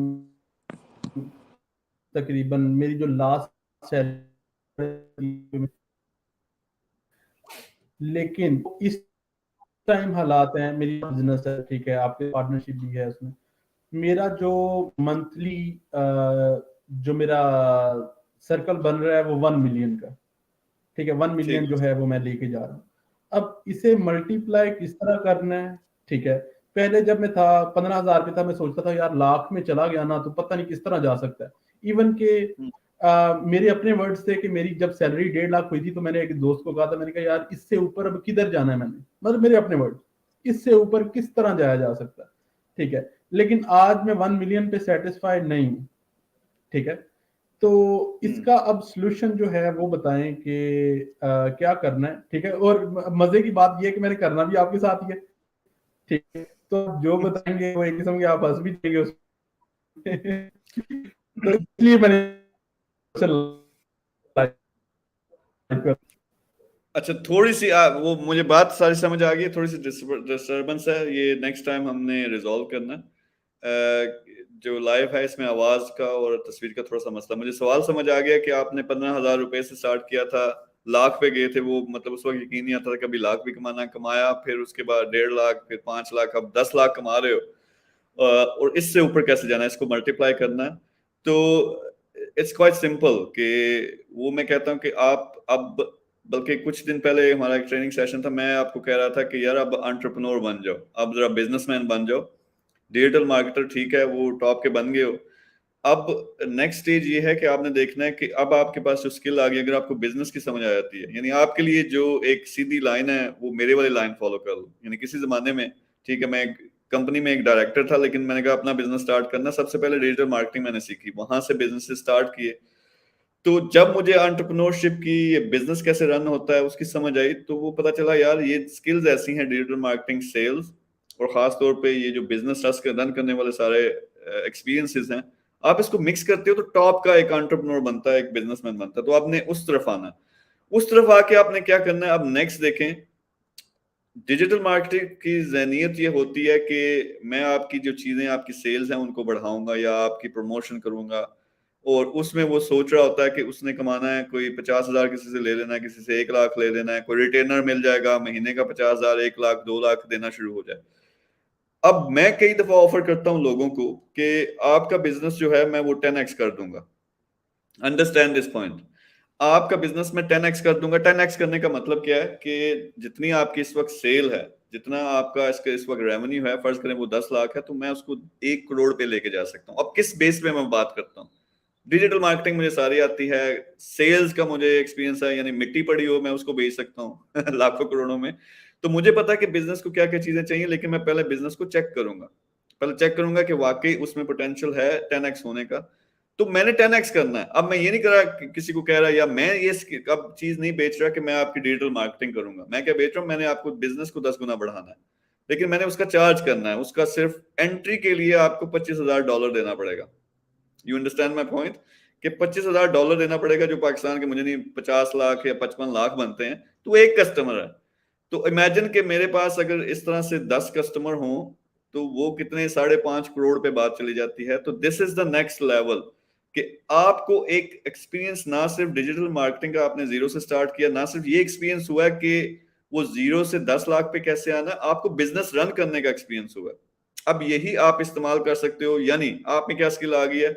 तकरीबन मेरी जो लास्ट सैलरी, लेकिन इस टाइम हालात हैं, मेरी बिजनेस है, ठीक है, आपके पार्टनरशिप भी है उसमें। मेरा जो मंथली जो मेरा सर्कल बन रहा है वो 1 मिलियन का, ठीक है। 1 मिलियन ठीक जो है वो मैं लेके जा रहा हूँ। अब इसे मल्टीप्लाई किस तरह करना है, ठीक है। पहले जब मैं था 15,000 पे था, मैं सोचता था यार लाख में चला गया ना तो पता नहीं किस तरह जा सकता है। इवन के मेरे अपने वर्ड्स थे कि मेरी जब सैलरी 1.5 लाख हुई थी तो मैंने एक दोस्त को कहा था, मैंने कहा यार इससे ऊपर अब किधर जाना है, मैंने मतलब मेरे अपने वर्ड, इससे ऊपर किस तरह जाया जा सकता है, ठीक है। लेकिन आज मैं 1 मिलियन पे सेटिस्फाइड नहीं हूँ, ठीक है। तो इसका अब सोल्यूशन जो है वो बताएं कि क्या करना है, ठीक है। और मजे की बात ये है कि मैंने करना भी आपके साथ ही है, ठीक है। तो आप जो बताएंगे वो एक किस्म के आप हंस भी देंगे उसमें। तो इसलिए मैंने अच्छा, थोड़ी सी वो मुझे बात सारी समझ आ गई। थोड़ी सी डिस्टर्बेंस है, ये नेक्स्ट टाइम हमने रिजॉल्व करना। जो लाइव है इसमें आवाज का और तस्वीर का थोड़ा सा मसला। मुझे सवाल समझ आ गया कि आपने 15,000 रुपए से स्टार्ट किया था, लाख पे गए थे वो, मतलब उस वक्त यकीन नहीं आता था कभी लाख भी कमाया, फिर उसके बाद 1.5 लाख, फिर 5 लाख, अब 10 लाख कमा रहे हो। और इससे ऊपर कैसे जाना है, इसको मल्टीप्लाई करना है। तो इट्स क्वाइट सिंपल कि वो मैं कहता हूँ कि आप अब, बल्कि कुछ दिन पहले हमारा एक ट्रेनिंग सेशन था, मैं आपको कह रहा था कि यार अब एंटरप्रेन्योर बन जाओ, अब जरा बिजनेसमैन बन जाओ। डिजिटल मार्केटर ठीक है, वो टॉप के बन गए हो, अब नेक्स्ट स्टेज ये है कि आपने देखना है कि अब आपके पास जो स्किल आ गई, अगर आपको बिजनेस की समझ आ जाती है, यानी आपके लिए जो एक सीधी लाइन है वो मेरे वाली लाइन फॉलो कर लो। यानी किसी जमाने में, ठीक है, मैं एक कंपनी में एक डायरेक्टर था, लेकिन मैंने कहा अपना बिजनेस स्टार्ट करना, सबसे पहले डिजिटल मार्केटिंग मैंने सीखी, वहां से बिजनेस स्टार्ट किए। तो जब मुझे एंटरप्रेन्योरशिप की, ये बिजनेस कैसे रन होता है उसकी समझ आई, तो वो पता चला यार ये स्किल्स ऐसी हैं, डिजिटल मार्केटिंग, सेल्स, और खास तौर पे ये जो बिजनेस रन करने वाले सारे एक्सपीरियंसेस हैं, आप इसको मिक्स करते हो तो टॉप का एक एंटरप्रेन्योर बनता है, एक बिजनेसमैन बनता है। तो आपने उस तरफ आना है, उस तरफ आके आपने क्या करना है। अब नेक्स्ट देखें, डिजिटल मार्केटिंग की जहनियत ये होती है कि मैं आपकी जो चीजें, आपकी सेल्स हैं, उनको बढ़ाऊंगा या आपकी प्रमोशन करूंगा, और उसमें वो सोच रहा होता है कि उसने कमाना है, कोई 50,000 किसी से ले लेना है, किसी से 1 लाख ले लेना है, कोई रिटेनर मिल जाएगा महीने का 50,000, 1 लाख, 2 लाख देना शुरू हो जाए। अब मैं कई दफा ऑफर करता हूं लोगों को कि आपका बिजनेस जो है मैं वो 10x कर दूंगा। अंडरस्टैंड दिस पॉइंट, आपका बिजनेस में 10x कर दूंगा। 10x करने का मतलब क्या है कि जितनी आपकी इस वक्त सेल है, जितना आपका इसके इस वक्त रेवेन्यू है, फर्ज करें वो 10 लाख है, तो मैं उसको 1 करोड़ पे लेके जा सकता हूँ। अब किस बेस पे मैं बात करता हूँ? डिजिटल मार्केटिंग मुझे सारी आती है, सेल्स का मुझे एक्सपीरियंस है, यानी मिट्टी पड़ी हो मैं उसको बेच सकता हूँ लाखों करोड़ों में। तो मुझे पता है कि बिजनेस को क्या क्या चीजें चाहिए, लेकिन मैं पहले बिजनेस को चेक करूंगा, पहले चेक करूंगा कि वाकई उसमें पोटेंशियल है 10x होने का, तो मैंने 10x करना है। अब मैं ये नहीं कर रहा किसी को कह रहा, या मैं ये अब चीज नहीं बेच रहा कि मैं आपकी डिजिटल मार्केटिंग करूंगा। मैं क्या बेच रहा हूँ, मैंने आपको बिजनेस को 10 गुना बढ़ाना है, लेकिन मैंने उसका चार्ज करना है। उसका सिर्फ एंट्री के लिए आपको $25,000 देना पड़ेगा। यू अंडरस्टैंड माई पॉइंट, कि $25,000 देना पड़ेगा, जो पाकिस्तान के मुझे नहीं 50 लाख या 55 लाख बनते हैं, तो एक कस्टमर है। तो इमेजिन कि मेरे पास अगर इस तरह से 10 कस्टमर हों तो वो कितने, 5.5 करोड़ पे बात चली जाती है। तो this is the next level, कि आपको एक एक्सपीरियंस, ना सिर्फ डिजिटल मार्केटिंग का आपने जीरो से स्टार्ट किया, ना सिर्फ ये एक्सपीरियंस हुआ कि वो 0 से 10 लाख पे कैसे आना, आपको बिजनेस रन करने का एक्सपीरियंस हुआ। अब यही आप इस्तेमाल कर सकते हो, यानी आप में क्या स्किल आ गई है,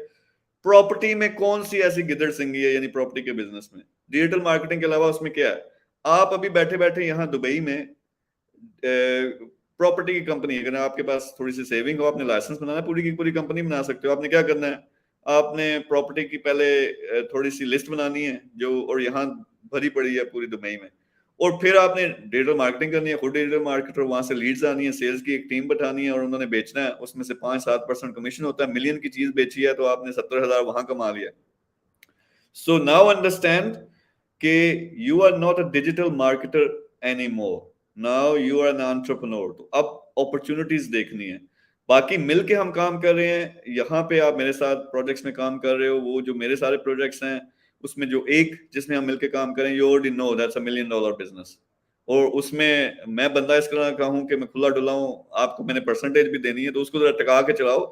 प्रॉपर्टी में कौन सी ऐसी गिदड़ सिंगी है, यानी प्रॉपर्टी के बिजनेस में। डिजिटल मार्केटिंग के अलावा उसमें क्या है, आप अभी बैठे बैठे यहाँ दुबई में प्रॉपर्टी की कंपनी, अगर आपके पास थोड़ी सी सेविंग हो, आपने लाइसेंस बनाना, पूरी की पूरी कंपनी बना सकते हो। आपने क्या करना है, आपने प्रॉपर्टी की पहले थोड़ी सी लिस्ट बनानी है जो, और यहाँ भरी पड़ी है पूरी दुबई में, और फिर आपने डिजिटल मार्केटिंग करनी है, खुद डिजिटल मार्केटर, वहां से लीड्स आनी है, सेल्स की एक टीम बैठानी है, और उन्होंने बेचना है। उसमें से 5-7% कमीशन होता है। मिलियन की चीज बेची है तो आपने 70,000 वहां कमा लिया। सो नाउ अंडरस्टैंड कि you are not a digital marketer any more, now you are an entrepreneur. तो अब अपॉर्चुनिटीज देखनी है। बाकी मिलके हम काम कर रहे हैं, यहाँ पे आप मेरे साथ प्रोजेक्ट्स में काम कर रहे हो, वो जो मेरे सारे प्रोजेक्ट्स हैं उसमें जो एक जिसमें हम मिलके काम करें, you already know that's $1 million business. और उसमें मैं बंदा इस तरह का हूं कि मैं खुला डुला हूं, आपको मैंने परसेंटेज भी देनी है, तो उसको जरा टका के चलाओ,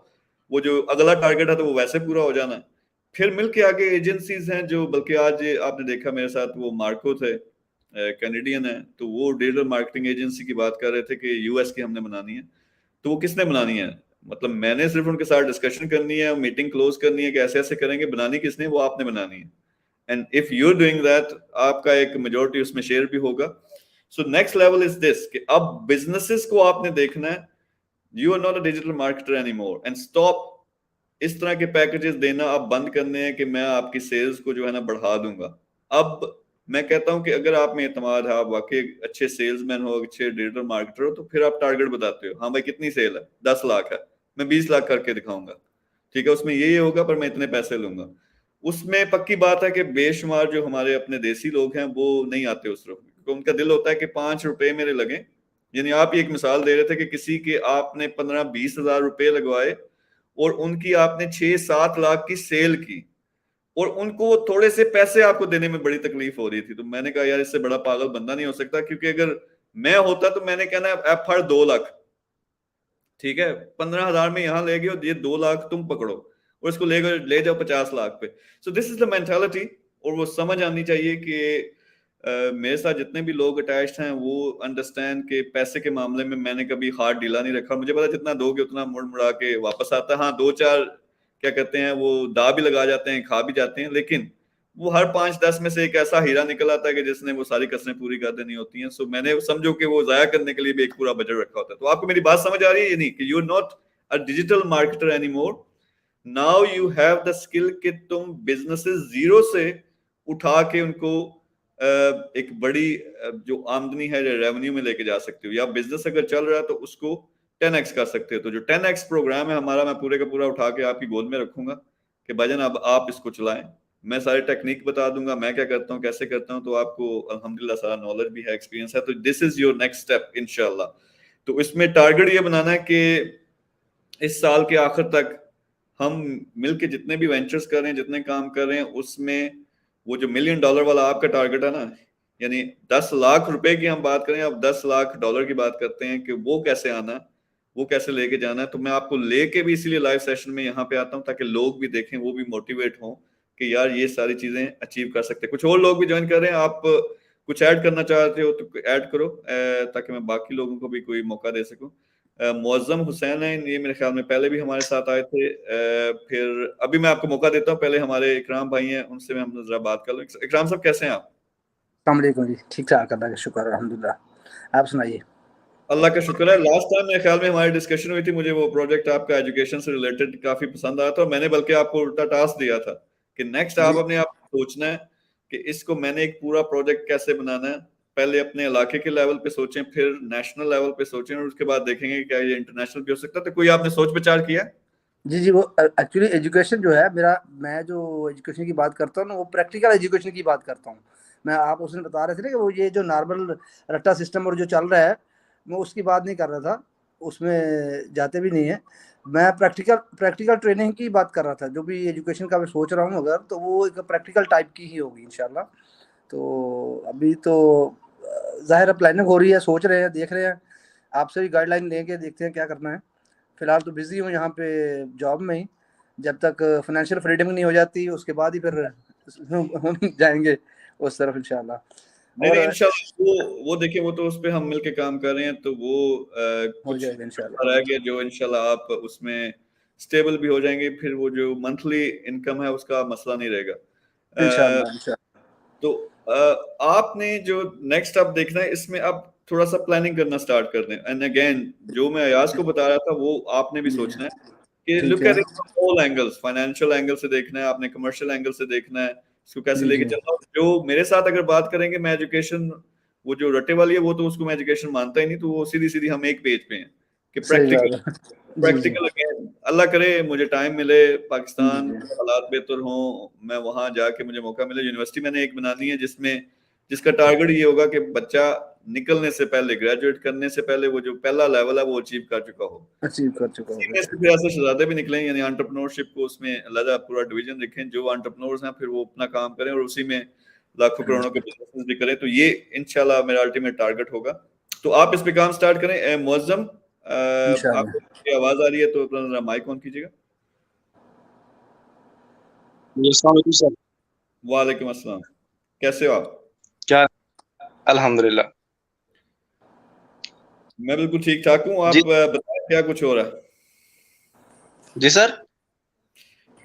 वो जो अगला टारगेट है तो वो वैसे पूरा हो जाना है। फिर मिलके आगे एजेंसीज हैं जो, बल्कि आज आपने देखा मेरे साथ वो मार्को थे, कैनेडियन है, तो वो डिजिटल मार्केटिंग एजेंसी की बात कर रहे थे कि यूएस की हमने बनानी है। तो वो किसने बनानी है, मतलब मैंने सिर्फ उनके साथ डिस्कशन करनी है, मीटिंग क्लोज करनी है कि ऐसे ऐसे करेंगे, बनानी किसने, वो आपने बनानी है। And if you doing that, आपका एक मेजोरिटी उसमें शेयर भी होगा। So next level is this, कि अब बिजनेसेस को आपने देखना है, you are not a digital marketer any more, and stop इस तरह के पैकेजेस देना आप बंद करने हैं कि मैं आपकी सेल्स को जो है ना बढ़ा दूंगा। अब मैं कहता हूं कि अगर आप में एतमाद है, आप वाकई अच्छे सेल्समैन हो, अच्छे डिजिटल मार्केटर हो, तो फिर आप टारगेट बताते हो, हाँ भाई कितनी सेल है, 10 लाख है, मैं 20 लाख करके दिखाऊंगा, ठीक है, उसमें ये होगा पर मैं इतने पैसे लूंगा। उसमें पक्की बात है कि बेशुमार जो हमारे अपने देसी लोग हैं वो नहीं आते उस तरफ, क्योंकि उनका दिल होता है कि 5 रुपए मेरे लगे। यानी आप ये एक मिसाल दे रहे थे कि किसी के आपने 15-20 हजार रुपए लगवाए और उनकी आपने 6-7 लाख की सेल की, और उनको थोड़े से पैसे आपको देने में बड़ी तकलीफ हो रही थी। तो मैंने कहा यार इससे बड़ा पागल बंदा नहीं हो सकता, क्योंकि अगर मैं होता तो मैंने कहना एफ 2 लाख, ठीक है, 15,000 में यहाँ ले गए और ये 2 लाख तुम पकड़ो और इसको ले जाओ 50 लाख पे। So this is the mentality. और वो समझ आनी चाहिए कि मेरे साथ जितने भी लोग अटैच्ड हैं वो अंडरस्टैंड के पैसे के मामले में मैंने कभी हाथ ढीला नहीं रखा। मुझे पता जितना दोगे उतना मुड़ मुड़ा के वापस आता है। हाँ, 2-4 क्या कहते हैं वो दा भी लगा जाते हैं, खा भी जाते हैं, लेकिन वो हर 5-10 में से एक ऐसा हीरा निकल आता है कि जिसने वो सारी कसरें पूरी कर देनी होती हैं। सो मैंने समझो कि वो जाया करने के लिए भी एक पूरा बजट रखा होता है। तो आपको मेरी बात समझ आ रही है ये नहीं कि you are not a digital marketer any more, now you have the skill कि तुम बिजनेसेस जीरो से उठा के उनको एक बड़ी जो आमदनी है रेवेन्यू में लेके जा सकते हो, या बिजनेस अगर चल रहा है तो उसको 10x कर सकते हो। तो जो 10x प्रोग्राम है हमारा, मैं पूरे का पूरा उठा के आपकी गोद में रखूंगा कि भाईजान अब आप इसको चलाएं। मैं सारी टेक्निक बता दूंगा, मैं क्या करता हूँ, कैसे करता हूँ, तो आपको अल्हम्दुलिल्लाह सारा नॉलेज भी है, एक्सपीरियंस है। तो this is your next step इंशाल्लाह। तो इसमें टारगेट ये बनाना है कि इस साल के आखिर तक हम मिलके जितने भी वेंचर्स कर रहे हैं, जितने काम कर रहे हैं, उसमें वो जो $1 मिलियन वाला आपका टारगेट है ना, यानी 10 लाख रुपए की हम बात करें, अब $10 लाख की बात करते हैं कि वो कैसे आना है, वो कैसे लेके जाना है। तो मैं आपको लेके भी इसीलिए लाइव सेशन में यहाँ पे आता हूँ ताकि लोग भी देखें, वो भी मोटिवेट हों कि यार ये सारी चीजें अचीव कर सकते हैं। कुछ और लोग भी ज्वाइन कर रहे हैं, आप कुछ ऐड करना चाहते हो तो ऐड करो ताकि मैं बाकी लोगों को भी कोई मौका दे सकूं। मुअज्जम हुसैन है, ये मेरे ख्याल में पहले भी हमारे साथ आए थे। फिर अभी मैं आपको मौका देता हूँ, पहले हमारे इकराम भाई हैं, उनसे मैं हम जरा बात कर लूँ। इकराम साहब कैसे हैं आप? अस्सलाम जी, ठीक ठाक, अल्लाह का शुक्र, अल्हम्दुलिल्लाह। आप सुनाइए? अल्लाह का शुक्र है। लास्ट टाइम मेरे ख्याल में हमारी डिस्कशन हुई थी, मुझे वो प्रोजेक्ट आपका एजुकेशन से रिलेटेड काफी पसंद आया था, और मैंने बल्कि आपको उल्टा टास्क दिया था कि नेक्स्ट आप अपने आप सोचना है कि इसको मैंने एक पूरा प्रोजेक्ट कैसे बनाना है। पहले अपने इलाके के लेवल पे सोचें, फिर नेशनल लेवल पे सोचें, और उसके बाद देखेंगे कि क्या ये इंटरनेशनल भी हो सकता है। तो कोई आपने सोच विचार किया? जी, वो एक्चुअली एजुकेशन जो है मेरा, मैं जो एजुकेशन की बात करता हूँ ना, वो प्रैक्टिकल एजुकेशन की बात करता हूँ। मैं, आप उसने बता रहे थे ना कि वो ये जो नॉर्मल रट्टा सिस्टम और जो चल रहा है, मैं उसकी बात नहीं कर रहा था, उसमें जाते भी नहीं है। मैं प्रैक्टिकल ट्रेनिंग की बात कर रहा था। जो भी एजुकेशन का मैं सोच रहा हूँ अगर, तो वो एक प्रैक्टिकल टाइप की ही होगी इंशाल्लाह। तो अभी तो ज़ाहिर है प्लानिंग हो रही है, सोच रहे हैं, देख रहे हैं, आपसे भी गाइडलाइन लेंगे, देखते हैं क्या करना है। फिलहाल तो बिजी हूँ यहाँ पे जॉब में ही, जब तक फाइनेंशियल फ्रीडम नहीं हो जाती उसके बाद ही फिर हम जाएंगे उस तरफ इंशाल्लाह। नहीं और नहीं इंशाल्लाह, वो देखिए, वो तो उस पे हम मिलके काम कर रहे हैं, तो वो हो कुछ जाएगा इंशाल्लाह। रह गया जो इंशाल्लाह आप उसमें स्टेबल भी हो जाएंगे, फिर वो जो मंथली इनकम है उसका मसला नहीं रहेगा। इंशाल्लाह तो आपने जो नेक्स्ट आप देखना है, इसमें आप थोड़ा सा प्लानिंग करना स्टार्ट कर दें। एंड अगेन जो मैं अयाज को बता रहा था वो आपने भी सोचना है कि ठीक लुक है। At it from all angles. Financial angle से देखना है आपने, कमर्शियल एंगल से देखना है, इसको कैसे जी, लेके जी। चलना है। जो मेरे साथ अगर बात करेंगे, मैं एजुकेशन, वो जो रटे वाली है, वो तो उसको मैं एजुकेशन मानता ही नहीं, तो वो सीधी सीधी हम एक पेज पे हैं कि सही बात प्रैक्टिकल है। जी, प्रैक्टिकल अगेन। अल्लाह करे मुझे टाइम मिले, पाकिस्तान जी। हालात बेहतर हों, मैं वहां जाके मुझे मौका मिले। यूनिवर्सिटी मैंने एक बनानी है जिसका टारगेट ये होगा कि बच्चा निकलने से पहले, ग्रेजुएट करने से पहले, वो जो पहला लेवल है वो अचीव कर चुका हो। अचीव कर चुका इसी हूँ। में से फिर ऐसे शहजादे भी निकले, यानी एंटरप्रेन्योरशिप को उसमें अलग पूरा डिवीजन रखें। जो एंटरप्रेन्योर्स हैं फिर वो अपना काम करें और उसी में लाखों करोड़ों के बिजनेस भी करें। तो ये इंशाल्लाह मेरा अल्टीमेट टारगेट होगा। तो आप इस पे काम स्टार्ट करें। मुअज्जम, इंशाल्लाह। आपको आवाज आ रही है तो अपना माइक ऑन कीजिएगा। अस्सलाम वालेकुम सर। वालेकुम अस्सलाम, कैसे हो आप? क्या? अल्हम्दुलिल्लाह। मैं बिल्कुल ठीक ठाक हूँ। आप जी। बताएं क्या कुछ हो रहा है? जी सर।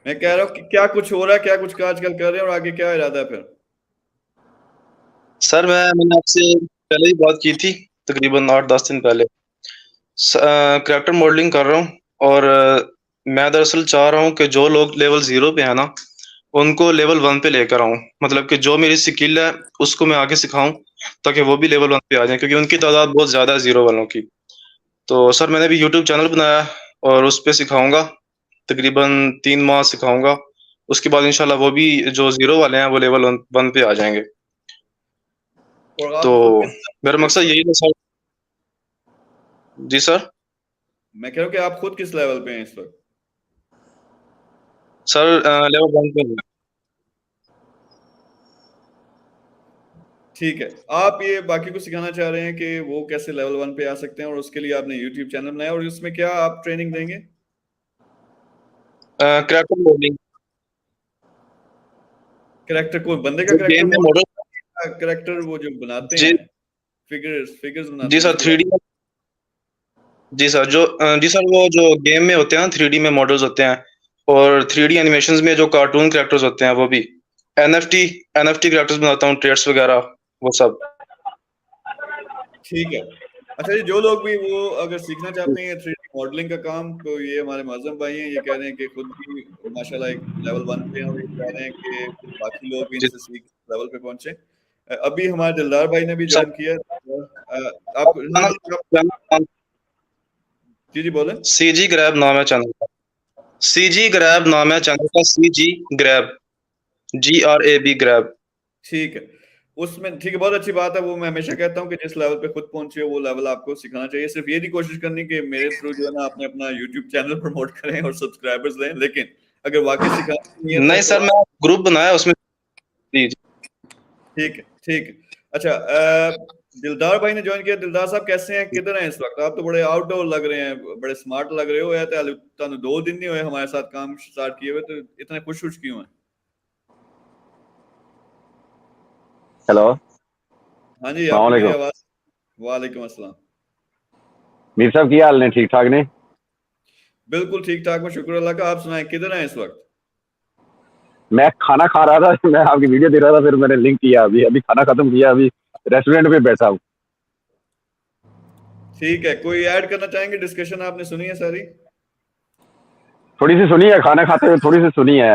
मैं कह रहा हूँ कि क्या कुछ हो रहा है, क्या कुछ आजकल कर रहे हैं, और आगे क्या इरादा है फिर? सर मैंने आपसे पहले ही बात की थी, तकरीबन 8-10 दिन पहले। कैरेक्टर मॉडलिंग कर रहा हूँ, और मैं दरअसल चाह रहा हूँ कि जो लोग लेवल 0 पे है ना, उनको लेवल 1 पे लेकर आऊँ। मतलब कि जो मेरी स्किल है उसको मैं आगे सिखाऊं, ताकि वो भी लेवल 1 पे आ जाए, क्योंकि उनकी तादाद बहुत ज़्यादा है 0 वालों की। तो सर मैंने भी यूट्यूब चैनल बनाया और उस पे सिखाऊंगा, तकरीबन 3 माह सिखाऊंगा। उसके बाद इंशाल्लाह वो भी जो 0 वाले हैं वो लेवल 1 पे आ जाएंगे। और आप तो खुद मेरा मकसद यही है सर। जी सर। मैं कह रहा हूँ कि आप खुद किस लेवल पे हैं इस वक्त? सर लेवल 1 पे है। ठीक है, आप ये बाकी को सिखाना चाह रहे हैं कि वो कैसे लेवल 1 पे आ सकते हैं, और उसके लिए आपने यूट्यूब चैनल बनाया, और उसमें क्या आप ट्रेनिंग देंगे? Character modelling. कैरेक्टर को, बंदे का जो कैरेक्टर गेम में मॉडल, मॉडल। कैरेक्टर वो जो बनाते जी। हैं, फिगर्स बनाते जी हैं सर, उसकी 3D में। जी सर, जी सर, वो जो गेम में होते हैं 3D में मॉडल्स होते हैं, और 3D एनिमेशंस में जो कार्टून कैरेक्टर्स होते हैं वो भी। NFT कैरेक्टर्स बनाता हूँ, ट्रेड्स वगैरह वो सब। ठीक है। अच्छा जी, जो लोग भी वो अगर सीखना चाहते हैं 3D मॉडलिंग का काम, तो ये हमारे मुअज़्ज़म भाई हैं, ये कह रहे हैं कि खुद भी माशाल्लाह एक लेवल 1 पे हैं और ये कह रहे हैं कि बाकी लोग भी जी इनसे सीख लेवल पे पहुंचे। अभी हमारे दिलदार भाई ने भी सर ज्वाइन किया। आप जी बोलें। सीजी ग्रैब नाम है चैनल का। सीजी ग्रैब नाम है चैनल का। CG grab, GRAB grab. ठीक है, उसमें ठीक है, बहुत अच्छी बात है। वो मैं हमेशा कहता हूँ कि जिस लेवल पे खुद पहुंचे हो वो लेवल आपको सिखाना चाहिए। सिर्फ ये नहीं कोशिश करनी कि मेरे थ्रू जो है ना आपने अपना यूट्यूब चैनल प्रमोट करें और सब्सक्राइबर्स लें, लेकिन अगर वाकई सिखाने की नीयत है नहीं तो सर, मैं ग्रुप बनाया उसमें। जी जी। ठीक है, ठीक है। अच्छा, दिलदार भाई ने ज्वाइन किया। दिलदार साहब कैसे हैं, किधर हैं इस वक्त? आप तो बड़े आउटडोर लग रहे हैं, बड़े स्मार्ट लग रहे हो। या तो 2 दिन नहीं हुए हमारे साथ काम स्टार्ट किए हुए, तो इतने खुश क्यों हैं? हेलो, हाँ जी, अस्सलाम आपकी मेरी वालेकुम। आवाज। वालेकुम अस्सलाम। मीर साहब की हाल ने? ठीक ठाक ने? बिल्कुल ठीक ठाक, मैं शुक्र अल्लाह का। आप सुनाएं, किधर हैं इस वक्त? मैं खाना खा रहा था, मैं आपकी वीडियो देख रहा था, फिर मैंने लिंक किया। अभी अभी खाना खत्म किया, अभी रेस्टोरेंट पे बैठा हूँ। ठीक है, कोई ऐड करना चाहेंगे? डिस्कशन आपने सुनी है सारी? थोड़ी सी सुनी है, खाना खाते हुए थोड़ी सी सुनी है।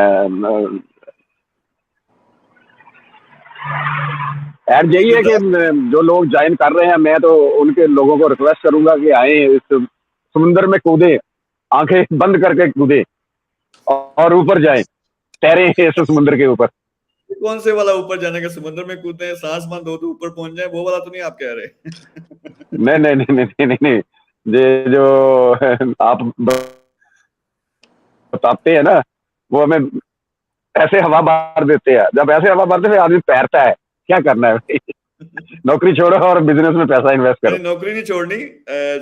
ऐड यही है कि जो लोग ज्वाइन कर रहे हैं, मैं तो उनके लोगों को रिक्वेस्ट करूंगा कि आए इस समुंदर में कूदें, आंखें बंद करके कूदें और ऊपर जाएं, तैरें इस समुंदर के ऊपर। कौन से वाला ऊपर जाने का? समुद्र में कूदते हैं, सांस बंद हो तो ऊपर पहुंच जाए, वो वाला तो नहीं आप कह रहे? नहीं नहीं नहीं नहीं नहीं नहीं, ये जो आप बताते हैं ना, वो हमें ऐसे हवा मार देते हैं। जब ऐसे हवा मारते हैं आदमी तैरता है। क्या करना है भाई? नौकरी छोड़ो और बिजनेस में पैसा इन्वेस्ट करो। नहीं, नौकरी नहीं छोड़नी।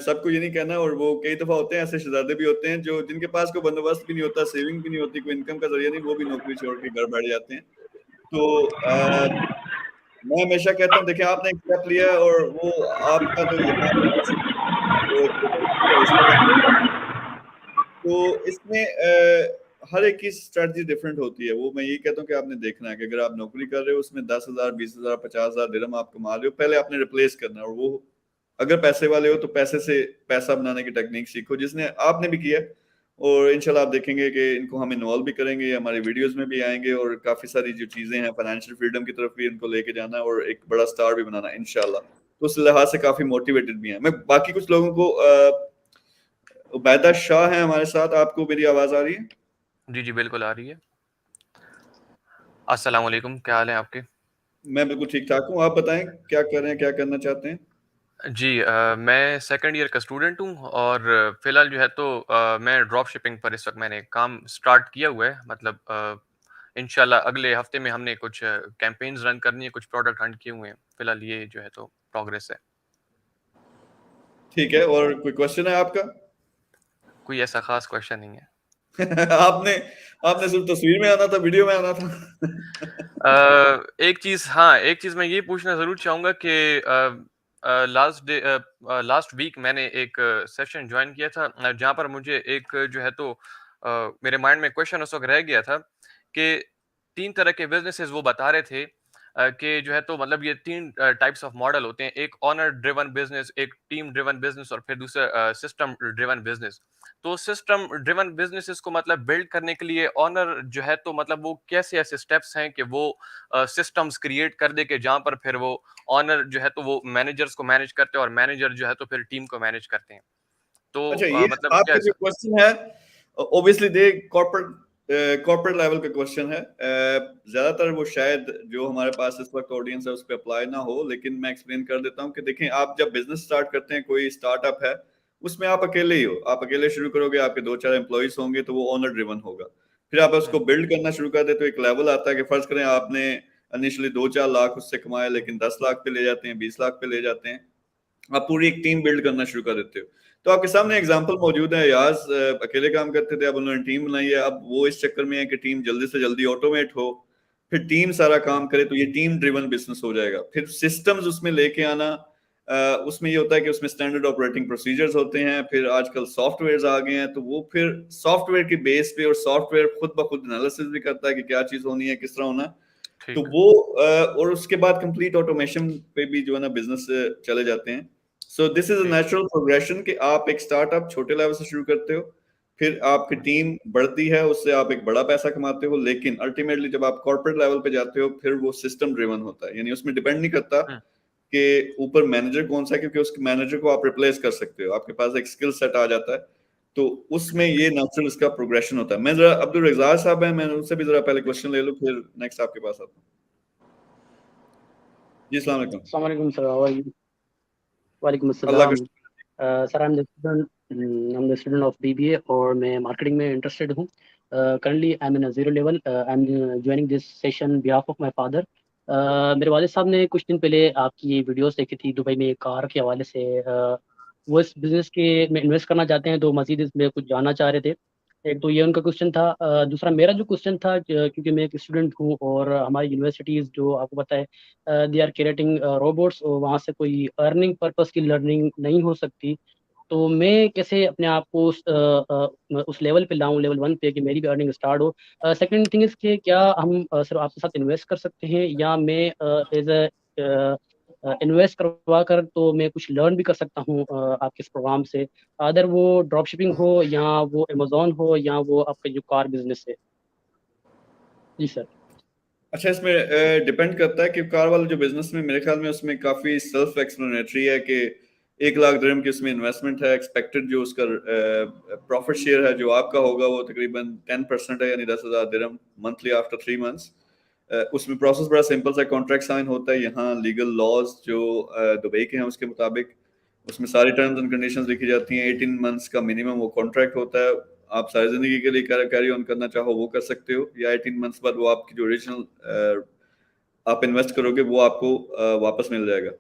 सबको ये नहीं कहना। और वो कई दफा होते हैं ऐसे शहजादे भी होते हैं जो जिनके पास कोई बंदोबस्त भी नहीं होता, सेविंग भी नहीं होती, कोई इनकम का जरिया नहीं, वो भी नौकरी छोड़ के घर बैठ जाते हैं। तो मैं हमेशा कहता हूँ, देखिए आपने एक स्टेप लिया है और वो आपका तो यहाँ तो इसमें हर एक की स्ट्रेटजी डिफरेंट होती है। वो मैं यही कहता हूँ कि आपने देखना है कि अगर आप नौकरी कर रहे हो उसमें 10,000 20,000 50,000 दिरहम आप कमा रहे हो, पहले आपने रिप्लेस करना है। और वो अगर पैसे वाले हो तो पैसे से पैसा बनाने की टेक्निक सीखो, जिसने आपने भी किया। और इंशाल्लाह आप देखेंगे कि इनको हम इन्वॉल्व भी करेंगे, हमारी वीडियोस में भी आएंगे और काफी सारी जो चीजें हैं फाइनेंशियल फ्रीडम की तरफ भी इनको लेके जाना और एक बड़ा स्टार भी बनाना इंशाल्लाह। तो उस लिहाज से काफी मोटिवेटेड भी हैं। मैं बाकी कुछ लोगों को उबैदा शाह है हमारे साथ। आपको मेरी आवाज आ रही है? जी जी बिल्कुल आ रही है। अस्सलाम वालेकुम, क्या हाल है आपके? मैं बिल्कुल ठीक ठाक हूँ। आप बताएं क्या कर रहे हैं, क्या करना चाहते हैं? जी मैं सेकंड ईयर का स्टूडेंट हूँ और फिलहाल जो है तो मैं ड्रॉप शिपिंग पर इस वक्त मैंने काम स्टार्ट किया हुआ है। मतलब इंशाल्लाह अगले हफ्ते में हमने कुछ कैंपेन्स रन करनी है, कुछ प्रोडक्ट हंट किए हुए हैं। फिलहाल ये जो है तो प्रोग्रेस है। ठीक है, और कोई क्वेश्चन है आपका? कोई ऐसा खास क्वेश्चन नहीं है। आपने आपने सिर्फ तस्वीर में आना था, वीडियो में आना था। एक चीज मैं ये पूछना जरूर चाहूंगा कि लास्ट वीक मैंने एक सेशन ज्वाइन किया था जहां पर मुझे एक जो है तो मेरे माइंड में क्वेश्चन उस वक्त रह गया था कि 3 तरह के बिजनेसेस वो बता रहे थे कि जो है तो मतलब ये 3 टाइप्स ऑफ मॉडल होते हैं। एक ओनर ड्रिवन बिजनेस, एक टीम ड्रिवन बिजनेस और फिर दूसरा सिस्टम ड्रिवन बिजनेस। तो सिस्टम ड्रिवन बिजनेसेस को मतलब बिल्ड करने के लिए ओनर जो है तो मतलब वो कैसे ऐसे स्टेप्स हैं कि वो सिस्टम्स क्रिएट कर दे कि जहां पर फिर वो ओनर जो है तो वो मैनेजर्स को मैनेज करते हैं और मैनेजर जो है तो फिर टीम को मैनेज करते हैं। तो अच्छा, ये मतलब क्या आपका है जो सर? क्वेश्चन है ऑब्वियसली दे कॉर्पोरेट लेवल का क्वेश्चन है। ज्यादातर वो शायद जो हमारे पास इस वक्त ऑडियंस है उस पर अप्लाई ना हो, लेकिन मैं एक्सप्लेन कर देता हूँ कि देखें, आप जब बिजनेस स्टार्ट करते हैं, कोई स्टार्टअप है, उसमें आप अकेले ही हो, आप अकेले शुरू करोगे, आपके 2-4 एम्प्लॉइज होंगे, तो वो ओनर ड्रिवन होगा। फिर आप उसको बिल्ड करना शुरू कर दे तो एक लेवल आता है कि फर्ज करें आपने इनिशियली 2-4 लाख उससे कमाए, लेकिन 10 लाख पे ले जाते हैं, 20 लाख पे ले जाते हैं, आप पूरी एक टीम बिल्ड करना शुरू कर देते हो। तो आपके सामने एग्जांपल मौजूद है। याज अकेले काम करते थे, अब उन्होंने टीम बनाई है। अब वो इस चक्कर में है कि टीम जल्दी से जल्दी ऑटोमेट हो, फिर टीम सारा काम करे, तो ये टीम ड्रिवन बिजनेस हो जाएगा। फिर सिस्टम्स उसमें लेके आना, उसमें ये होता है कि उसमें स्टैंडर्ड ऑपरेटिंग प्रोसीजर्स होते हैं। फिर आजकल सॉफ्टवेयर आ गए हैं, तो वो फिर सॉफ्टवेयर के बेस पे, और सॉफ्टवेयर खुद ब खुद एनालिसिस भी करता है कि क्या चीज होनी है, किस तरह होना है। तो वो और उसके बाद कंप्लीट ऑटोमेशन पे भी जो है ना बिजनेस चले जाते हैं। So this is a natural progression कि आप एक स्टार्टअप छोटे लेवल से शुरू करते हो, फिर आपकी टीम बढ़ती है, उससे आप एक बड़ा पैसा कमाते हो, लेकिन अल्टीमेटली जब आप कॉर्पोरेट लेवल पे जाते हो फिर वो सिस्टम ड्रिवन होता है, यानी उसमें डिपेंड नहीं करता कि ऊपर मैनेजर कौन सा है, क्योंकि उस मैनेजर को आप रिप्लेस कर सकते हो, आपके पास एक स्किल सेट आ जाता है, तो उसमें ये नेचुरल इसका प्रोग्रेशन होता है। मैं जरा अब्दुल रज़ाक साहब हैं, मैं उनसे भी जरा पहले क्वेश्चन ले लूं, फिर नेक्स्ट आपके पास आता हूं। जी अस्सलाम वालेकुम। अस्सलाम वालेकुम सर, हाउ आर यू? वालेकुम अल्लाह अस्सलाम। Sir I'm the student of BBA और मैं मार्केटिंग में इंटरेस्टेड हूँ। Currently I am in zero level. I am joining this session behalf of my father. मेरे वालिद साहब ने कुछ दिन पहले आपकी वीडियोस देखी थी दुबई में कार के हवाले से। वो इस बिज़नेस के में इन्वेस्ट करना चाहते हैं, तो मज़ीद इसमें कुछ जानना चाह रहे थे। एक तो ये उनका क्वेश्चन था। दूसरा मेरा जो क्वेश्चन था, क्योंकि मैं एक स्टूडेंट हूँ और हमारी यूनिवर्सिटीज़ जो आपको पता है दे आर क्रिएटिंग रोबोट्स, और वहाँ से कोई अर्निंग पर्पस की लर्निंग नहीं हो सकती। तो मैं कैसे अपने आप को उस लेवल पे लाऊं, लेवल 1 पे, कि मेरी भी अर्निंग स्टार्ट हो। सेकंड थिंग इज कि क्या हम सिर्फ आपके साथ इन्वेस्ट कर सकते हैं, या मैं एज इन्वेस्ट करवा कर तो मैं कुछ लर्न भी कर सकता हूँ आपके इस प्रोग्राम से, अदर वो ड्रॉप शिपिंग हो या वो अमेजोन हो या वो आपका जो कार बिजनेस है। जी सर। अच्छा, इसमें डिपेंड करता है कि कार वाला जो बिजनेस में मेरे ख्याल में उसमें काफी सेल्फ एक्सप्लेनेटरी है कि 1 लाख दिरहम की उसमें इन्वेस्टमेंट है, एक्सपेक्टेड जो उसका प्रॉफिट शेयर है जो आपका होगा वो तकरीबन 10% है, यानी 10,000 दिरहम मंथली आफ्टर 3 मंथ्स। उसमें प्रोसेस बड़ा सिंपल सा, कॉन्ट्रैक्ट साइन होता है, यहाँ लीगल लॉज जो दुबई के हैं उसके मुताबिक उसमें सारी टर्म्स एंड कंडीशंस लिखी जाती हैं। 18 मंथ्स का मिनिमम वो कॉन्ट्रैक्ट होता है, आप सारी जिंदगी के लिए कैरी ऑन करना चाहो वो कर सकते हो, या 18 मंथ्स बाद वो आपकी जो ओरिजिनल आप इन्वेस्ट करोगे वो आपको वापस मिल जाएगा।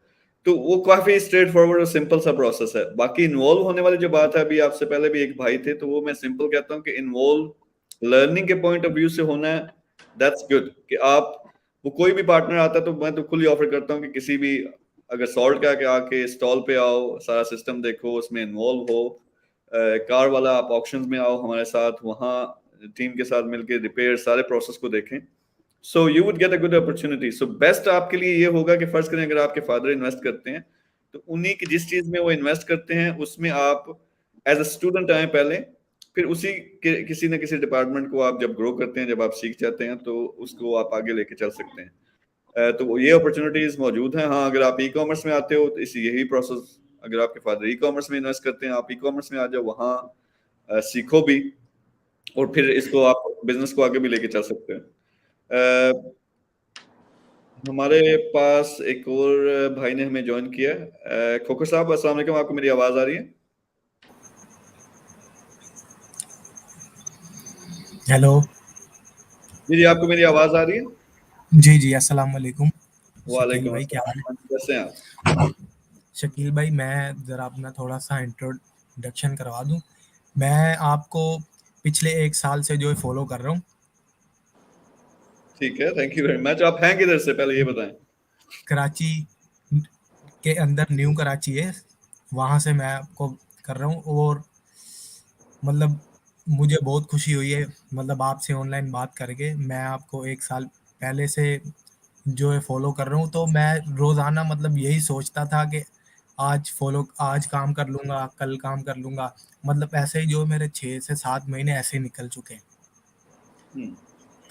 तो वो काफी स्ट्रेट फॉरवर्ड और सिंपल सा प्रोसेस है। बाकी इन्वॉल्व होने वाली जो बात है, अभी आपसे पहले भी एक भाई थे, तो वो मैं सिंपल कहता हूँ कि इन्वॉल्व लर्निंग के पॉइंट ऑफ व्यू से होना है, दैट्स गुड। कि आप वो कोई भी पार्टनर आता है तो मैं तो खुली ऑफर करता हूँ कि किसी भी अगर सॉल्ट का के आके स्टॉल पे आओ, सारा सिस्टम देखो, उसमें इन्वॉल्व हो। कार वाला आप ऑप्शंस में आओ हमारे साथ, वहाँ टीम के साथ मिलके रिपेयर सारे प्रोसेस को देखें। So you would get a good opportunity. So best आपके लिए ये होगा कि फर्ज करें अगर आपके फादर इन्वेस्ट करते हैं तो उन्हीं की जिस चीज में वो इन्वेस्ट करते हैं उसमें आप एज अ स्टूडेंट आए पहले, फिर उसी के किसी न किसी डिपार्टमेंट को आप जब ग्रो करते हैं, जब आप सीख जाते हैं तो उसको आप आगे लेके चल सकते हैं। तो ये अपॉर्चुनिटीज मौजूद हैं। हाँ, अगर आप ई कॉमर्स में आते हो तो इसी यही प्रोसेस, अगर आपके फादर ई कॉमर्स में इन्वेस्ट करते हैं, आप ई कॉमर्स में आ जाओ, वहाँ सीखो भी और फिर इसको आप बिजनेस को आगे भी लेके चल सकते हैं। हमारे पास एक और भाई ने हमें ज्वाइन किया है, खोखर साहब अस्सलाम वालेकुम, आपको मेरी आवाज आ रही है? हेलो जी, आपको मेरी आवाज आ रही है? जी अस्सलाम वालेकुम। शकील वालेकुम भाई क्या हाल अस्सलाम, कैसे हैं आप? शकील भाई, मैं ज़रा अपना थोड़ा सा इंट्रोडक्शन करवा दूं। मैं आपको पिछले 1 साल से जो है फॉलो कर रहा हूँ। ठीक है, थैंक यू वेरी मच। आप हैं किधर से पहले ये बताएं? कराची के अंदर, न्यू कराची है, वहाँ से मैं आपको कर रहा हूँ। और मतलब मुझे बहुत खुशी हुई है मतलब आपसे ऑनलाइन बात करके। मैं आपको 1 साल पहले से जो है फॉलो कर रहा हूँ, तो मैं रोज़ाना मतलब यही सोचता था कि आज काम कर लूँगा, कल काम कर लूँगा। मतलब ऐसे ही जो मेरे 6 से 7 महीने ऐसे ही निकल चुके हैं।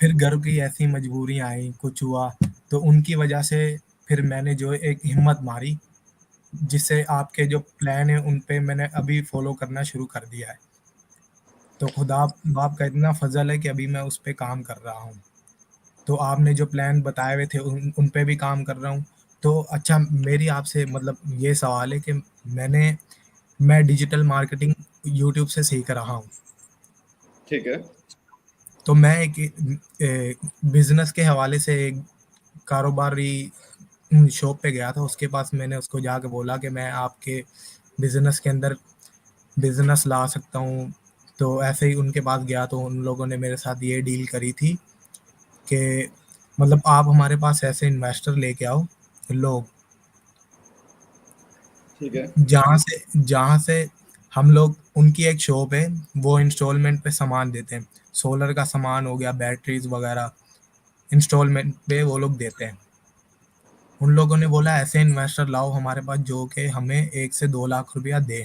फिर घर की ऐसी मजबूरियाँ आई, कुछ हुआ, तो उनकी वजह से फिर मैंने जो है एक हिम्मत मारी, जिससे आपके जो प्लान है उन पे मैंने अभी फॉलो करना शुरू कर दिया है। तो खुदा बाप का इतना फजल है कि अभी मैं उस पे काम कर रहा हूँ। तो आपने जो प्लान बताए हुए थे उन पे भी काम कर रहा हूँ। तो अच्छा, मेरी आपसे मतलब ये सवाल है कि मैं डिजिटल मार्केटिंग यूट्यूब से सीख रहा हूँ। ठीक है। तो मैं एक बिजनेस के हवाले से एक कारोबारी शॉप पे गया था, उसके पास मैंने उसको जाके बोला कि मैं आपके बिजनेस के अंदर बिजनेस ला सकता हूँ। तो ऐसे ही उनके पास गया तो उन लोगों ने मेरे साथ ये डील करी थी कि मतलब आप हमारे पास ऐसे इन्वेस्टर लेके आओ लोग, ठीक है, जहाँ से हम लोग, उनकी एक शॉप है, वो इंस्टॉलमेंट पे सामान देते हैं। सोलर का सामान हो गया, बैटरीज वगैरह इंस्टॉलमेंट पे वो लोग देते हैं। उन लोगों ने बोला ऐसे इन्वेस्टर लाओ हमारे पास जो कि हमें 1 से 2 लाख रुपया दे।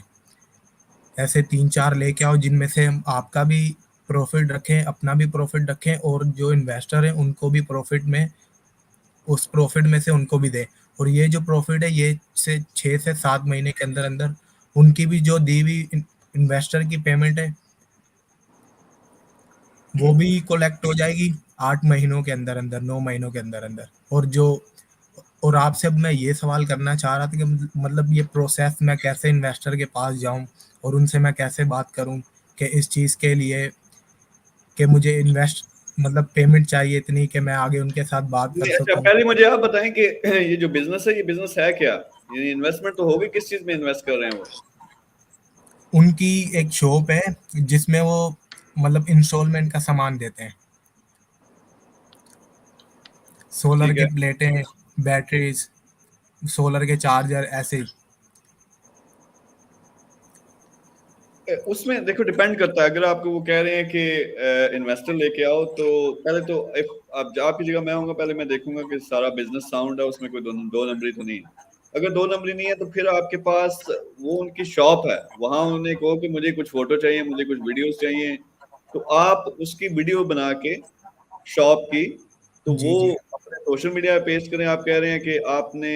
ऐसे 3-4 लेके आओ जिनमें से हम आपका भी प्रॉफिट रखें, अपना भी प्रॉफिट रखें और जो इन्वेस्टर हैं उनको भी प्रॉफिट में, उस प्रॉफिट में से उनको भी दें। और ये जो प्रॉफिट है ये से 6 से 7 महीने के अंदर-अंदर उनकी भी जो दी हुई इन्वेस्टर की पेमेंट है वो भी कलेक्ट हो जाएगी 8 महीनों के अंदर-अंदर, 9 महीनों के अंदर-अंदर। और आपसे अब मैं ये सवाल करना चाह रहा था कि मतलब ये प्रोसेस मैं कैसे इन्वेस्टर के पास जाऊँ और उनसे मैं कैसे बात करूँ कि इस चीज़ के लिए कि मुझे इन्वेस्ट मतलब पेमेंट चाहिए इतनी कि मैं आगे उनके साथ बात कर अच्छा, सकूँ। पहले मुझे आप बताएं कि ये जो बिजनेस है, ये बिजनेस है क्या? ये इन्वेस्टमेंट तो होगी, किस चीज में इन्वेस्ट कर रहे हैं वो? उनकी एक शॉप है जिसमें वो मतलब इंस्टॉलमेंट का सामान देते हैं। सोलर ठीक की है। प्लेटें, बैटरीज, सोलर के चार्जर ऐसे ही। उसमें देखो डिपेंड करता है, अगर आपको वो कह रहे हैं कि इन्वेस्टर लेके आओ, तो पहले तो आप आपकी जगह मैं होऊंगा, पहले मैं देखूंगा कि सारा बिजनेस साउंड है, उसमें कोई दो नंबरी तो नहीं है। अगर 2 नंबरी नहीं है तो फिर आपके पास वो उनकी शॉप है, वहां उन्हें कहो कि मुझे कुछ फोटो चाहिए, मुझे कुछ वीडियोस चाहिए, तो आप उसकी वीडियो बना के शॉप की, तो जी, वो जी। अपने सोशल मीडिया पे पेस्ट करें। आप कह रहे हैं कि आपने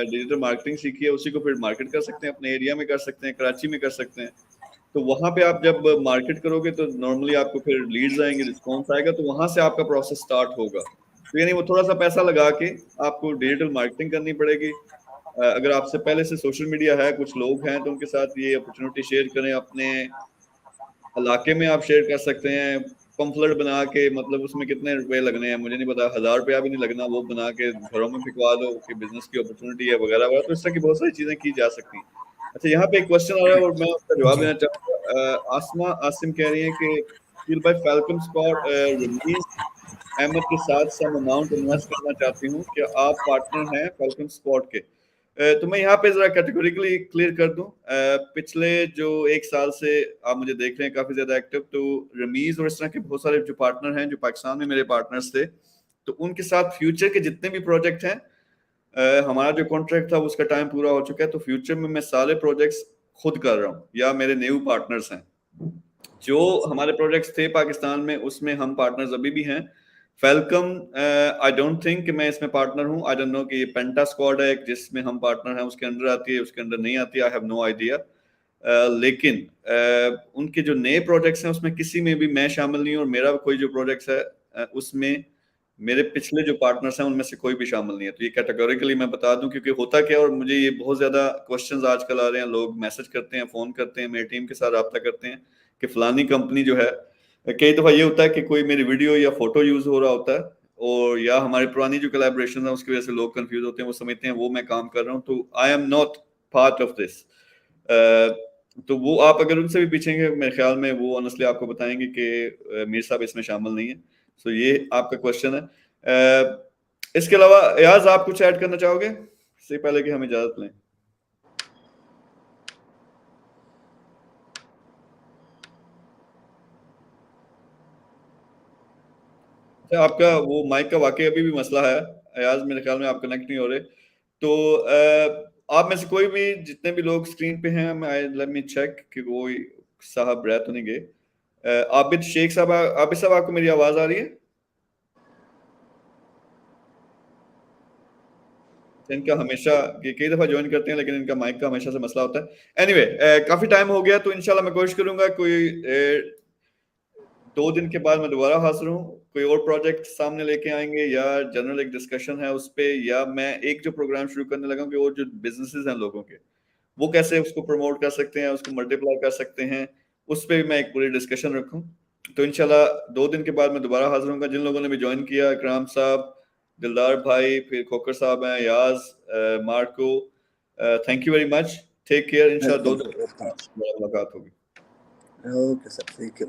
डिजिटल मार्केटिंग सीखी है, उसी को फिर मार्केट कर सकते हैं, अपने एरिया में कर सकते हैं, कराची में कर सकते हैं। तो वहां पे आप जब मार्केट करोगे तो नॉर्मली आपको फिर लीड्स आएंगे, रिस्पॉन्स आएगा, तो वहां से आपका प्रोसेस स्टार्ट होगा। तो यानी वो थोड़ा सा पैसा लगा के आपको डिजिटल मार्केटिंग करनी पड़ेगी। अगर आपसे पहले से सोशल मीडिया है, कुछ लोग हैं, तो उनके साथ ये अपॉर्चुनिटी शेयर करें। अपने इलाके में आप शेयर कर सकते हैं, पम्फलेट बना के, मतलब उसमें कितने रुपए लगने हैं मुझे नहीं पता, 1000 रुपया भी नहीं लगना, वो बना के घरों में फिकवा दो कि बिजनेस की अपॉर्चुनिटी है वगैरह वगैरह। तो इस तरह की बहुत सारी चीजें की जा सकती हैं। अच्छा, यहाँ पे एक क्वेश्चन आ रहा है और मैं उसका जवाब जी। देना चाहूंगा। आसमा आसिम कह रही है कि feel by falcon squad release Ahmad के साथ सम अमाउंट इन्वेस्ट करना चाहती हूँ, क्या आप पार्टनर हैं फैल्कन स्क्वाड के? तो मैं यहाँ पे जरा कैटेगोरिकली क्लियर कर दूं। पिछले जो 1 साल से आप मुझे देख रहे हैं काफी ज्यादा एक्टिव, तो रमीज और इस तरह के बहुत सारे जो पार्टनर हैं जो पाकिस्तान में मेरे पार्टनर्स थे, तो उनके साथ फ्यूचर के जितने भी प्रोजेक्ट हैं, हमारा जो कॉन्ट्रैक्ट था उसका टाइम पूरा हो चुका है, तो फ्यूचर में मैं सारे प्रोजेक्ट्स खुद कर रहा हूँ या मेरे न्यू पार्टनर्स हैं। जो हमारे प्रोजेक्ट्स थे पाकिस्तान में उसमें हम पार्टनर्स अभी भी हैं। फैल्कम आई डोंट थिंक कि मैं इसमें पार्टनर हूं। आई डोंट नो कि ये पेंटा स्क्वाड है जिसमें हम पार्टनर हैं, उसके अंडर आती है, उसके अंडर नहीं आती, आई हैव नो आइडिया। लेकिन उनके जो नए प्रोजेक्ट्स हैं उसमें किसी में भी मैं शामिल नहीं हूं, और मेरा कोई जो प्रोजेक्ट्स है उसमें मेरे पिछले जो पार्टनर्स हैं उनमें से कोई भी शामिल नहीं है। तो ये कैटेगोरिकली मैं बता दूं, क्योंकि होता क्या, और मुझे ये बहुत ज्यादा क्वेश्चंस आजकल आ रहे हैं, लोग मैसेज करते हैं, फोन करते हैं, मेरी टीम के साथ रब्ता करते हैं कि फलानी कंपनी जो है, कई दफा ये होता है कि कोई मेरी वीडियो या फोटो यूज हो रहा होता है, और या हमारी पुरानी जो कोलैबोरेशन है उसकी वजह से लोग कंफ्यूज होते हैं, वो समझते हैं वो मैं काम कर रहा हूँ। तो आई am not part of this. तो वो आप अगर उनसे भी पूछेंगे, मेरे ख्याल में वो ऑनेस्टली आपको बताएंगे कि मीर साहब इसमें शामिल नहीं है। सो ये आपका क्वेश्चन है। इसके अलावा याज आप कुछ ऐड करना चाहोगे इससे पहले कि हम इजाजत लें? अच्छा, आपका वो माइक का वाकई अभी भी मसला है अयाज, मेरे ख्याल में आप कनेक्ट नहीं हो रहे। तो आप में से कोई भी, जितने भी लोग स्क्रीन पे हैं, मैं लेट मी चेक कि वो साहब रह तो नहीं गए। आबिद शेख साहब, आबिद साहब आपको मेरी आवाज आ रही है? इनका हमेशा, ये कई दफा ज्वाइन करते हैं लेकिन इनका माइक का हमेशा से मसला होता है। एनीवे, काफी टाइम हो गया, तो इंशाल्लाह मैं कोशिश करूंगा कोई 2 दिन के बाद मैं दोबारा हाजिर हूँ, कोई और प्रोजेक्ट सामने लेके आएंगे, या जनरल एक डिस्कशन है उस पे, या मैं एक जो प्रोग्राम शुरू करने लगा हूँ कि वो जो बिजनेसेस हैं लोगों के, वो कैसे उसको प्रमोट कर सकते हैं, उसको मल्टीप्लाई कर सकते हैं, उस पे भी मैं एक पूरी डिस्कशन रखूँ। तो इंशाल्लाह 2 दिन के बाद मैं दोबारा हाजिर हूँ। जिन लोगों ने भी ज्वाइन किया, इकराम साहब, दिलदार भाई, फिर खोकर साहब हैं, याज, Marco, thank you very much, take care. इंशाल्लाह 2 दिन बाद मुलाकात होगी। ओके सर, ठीक है।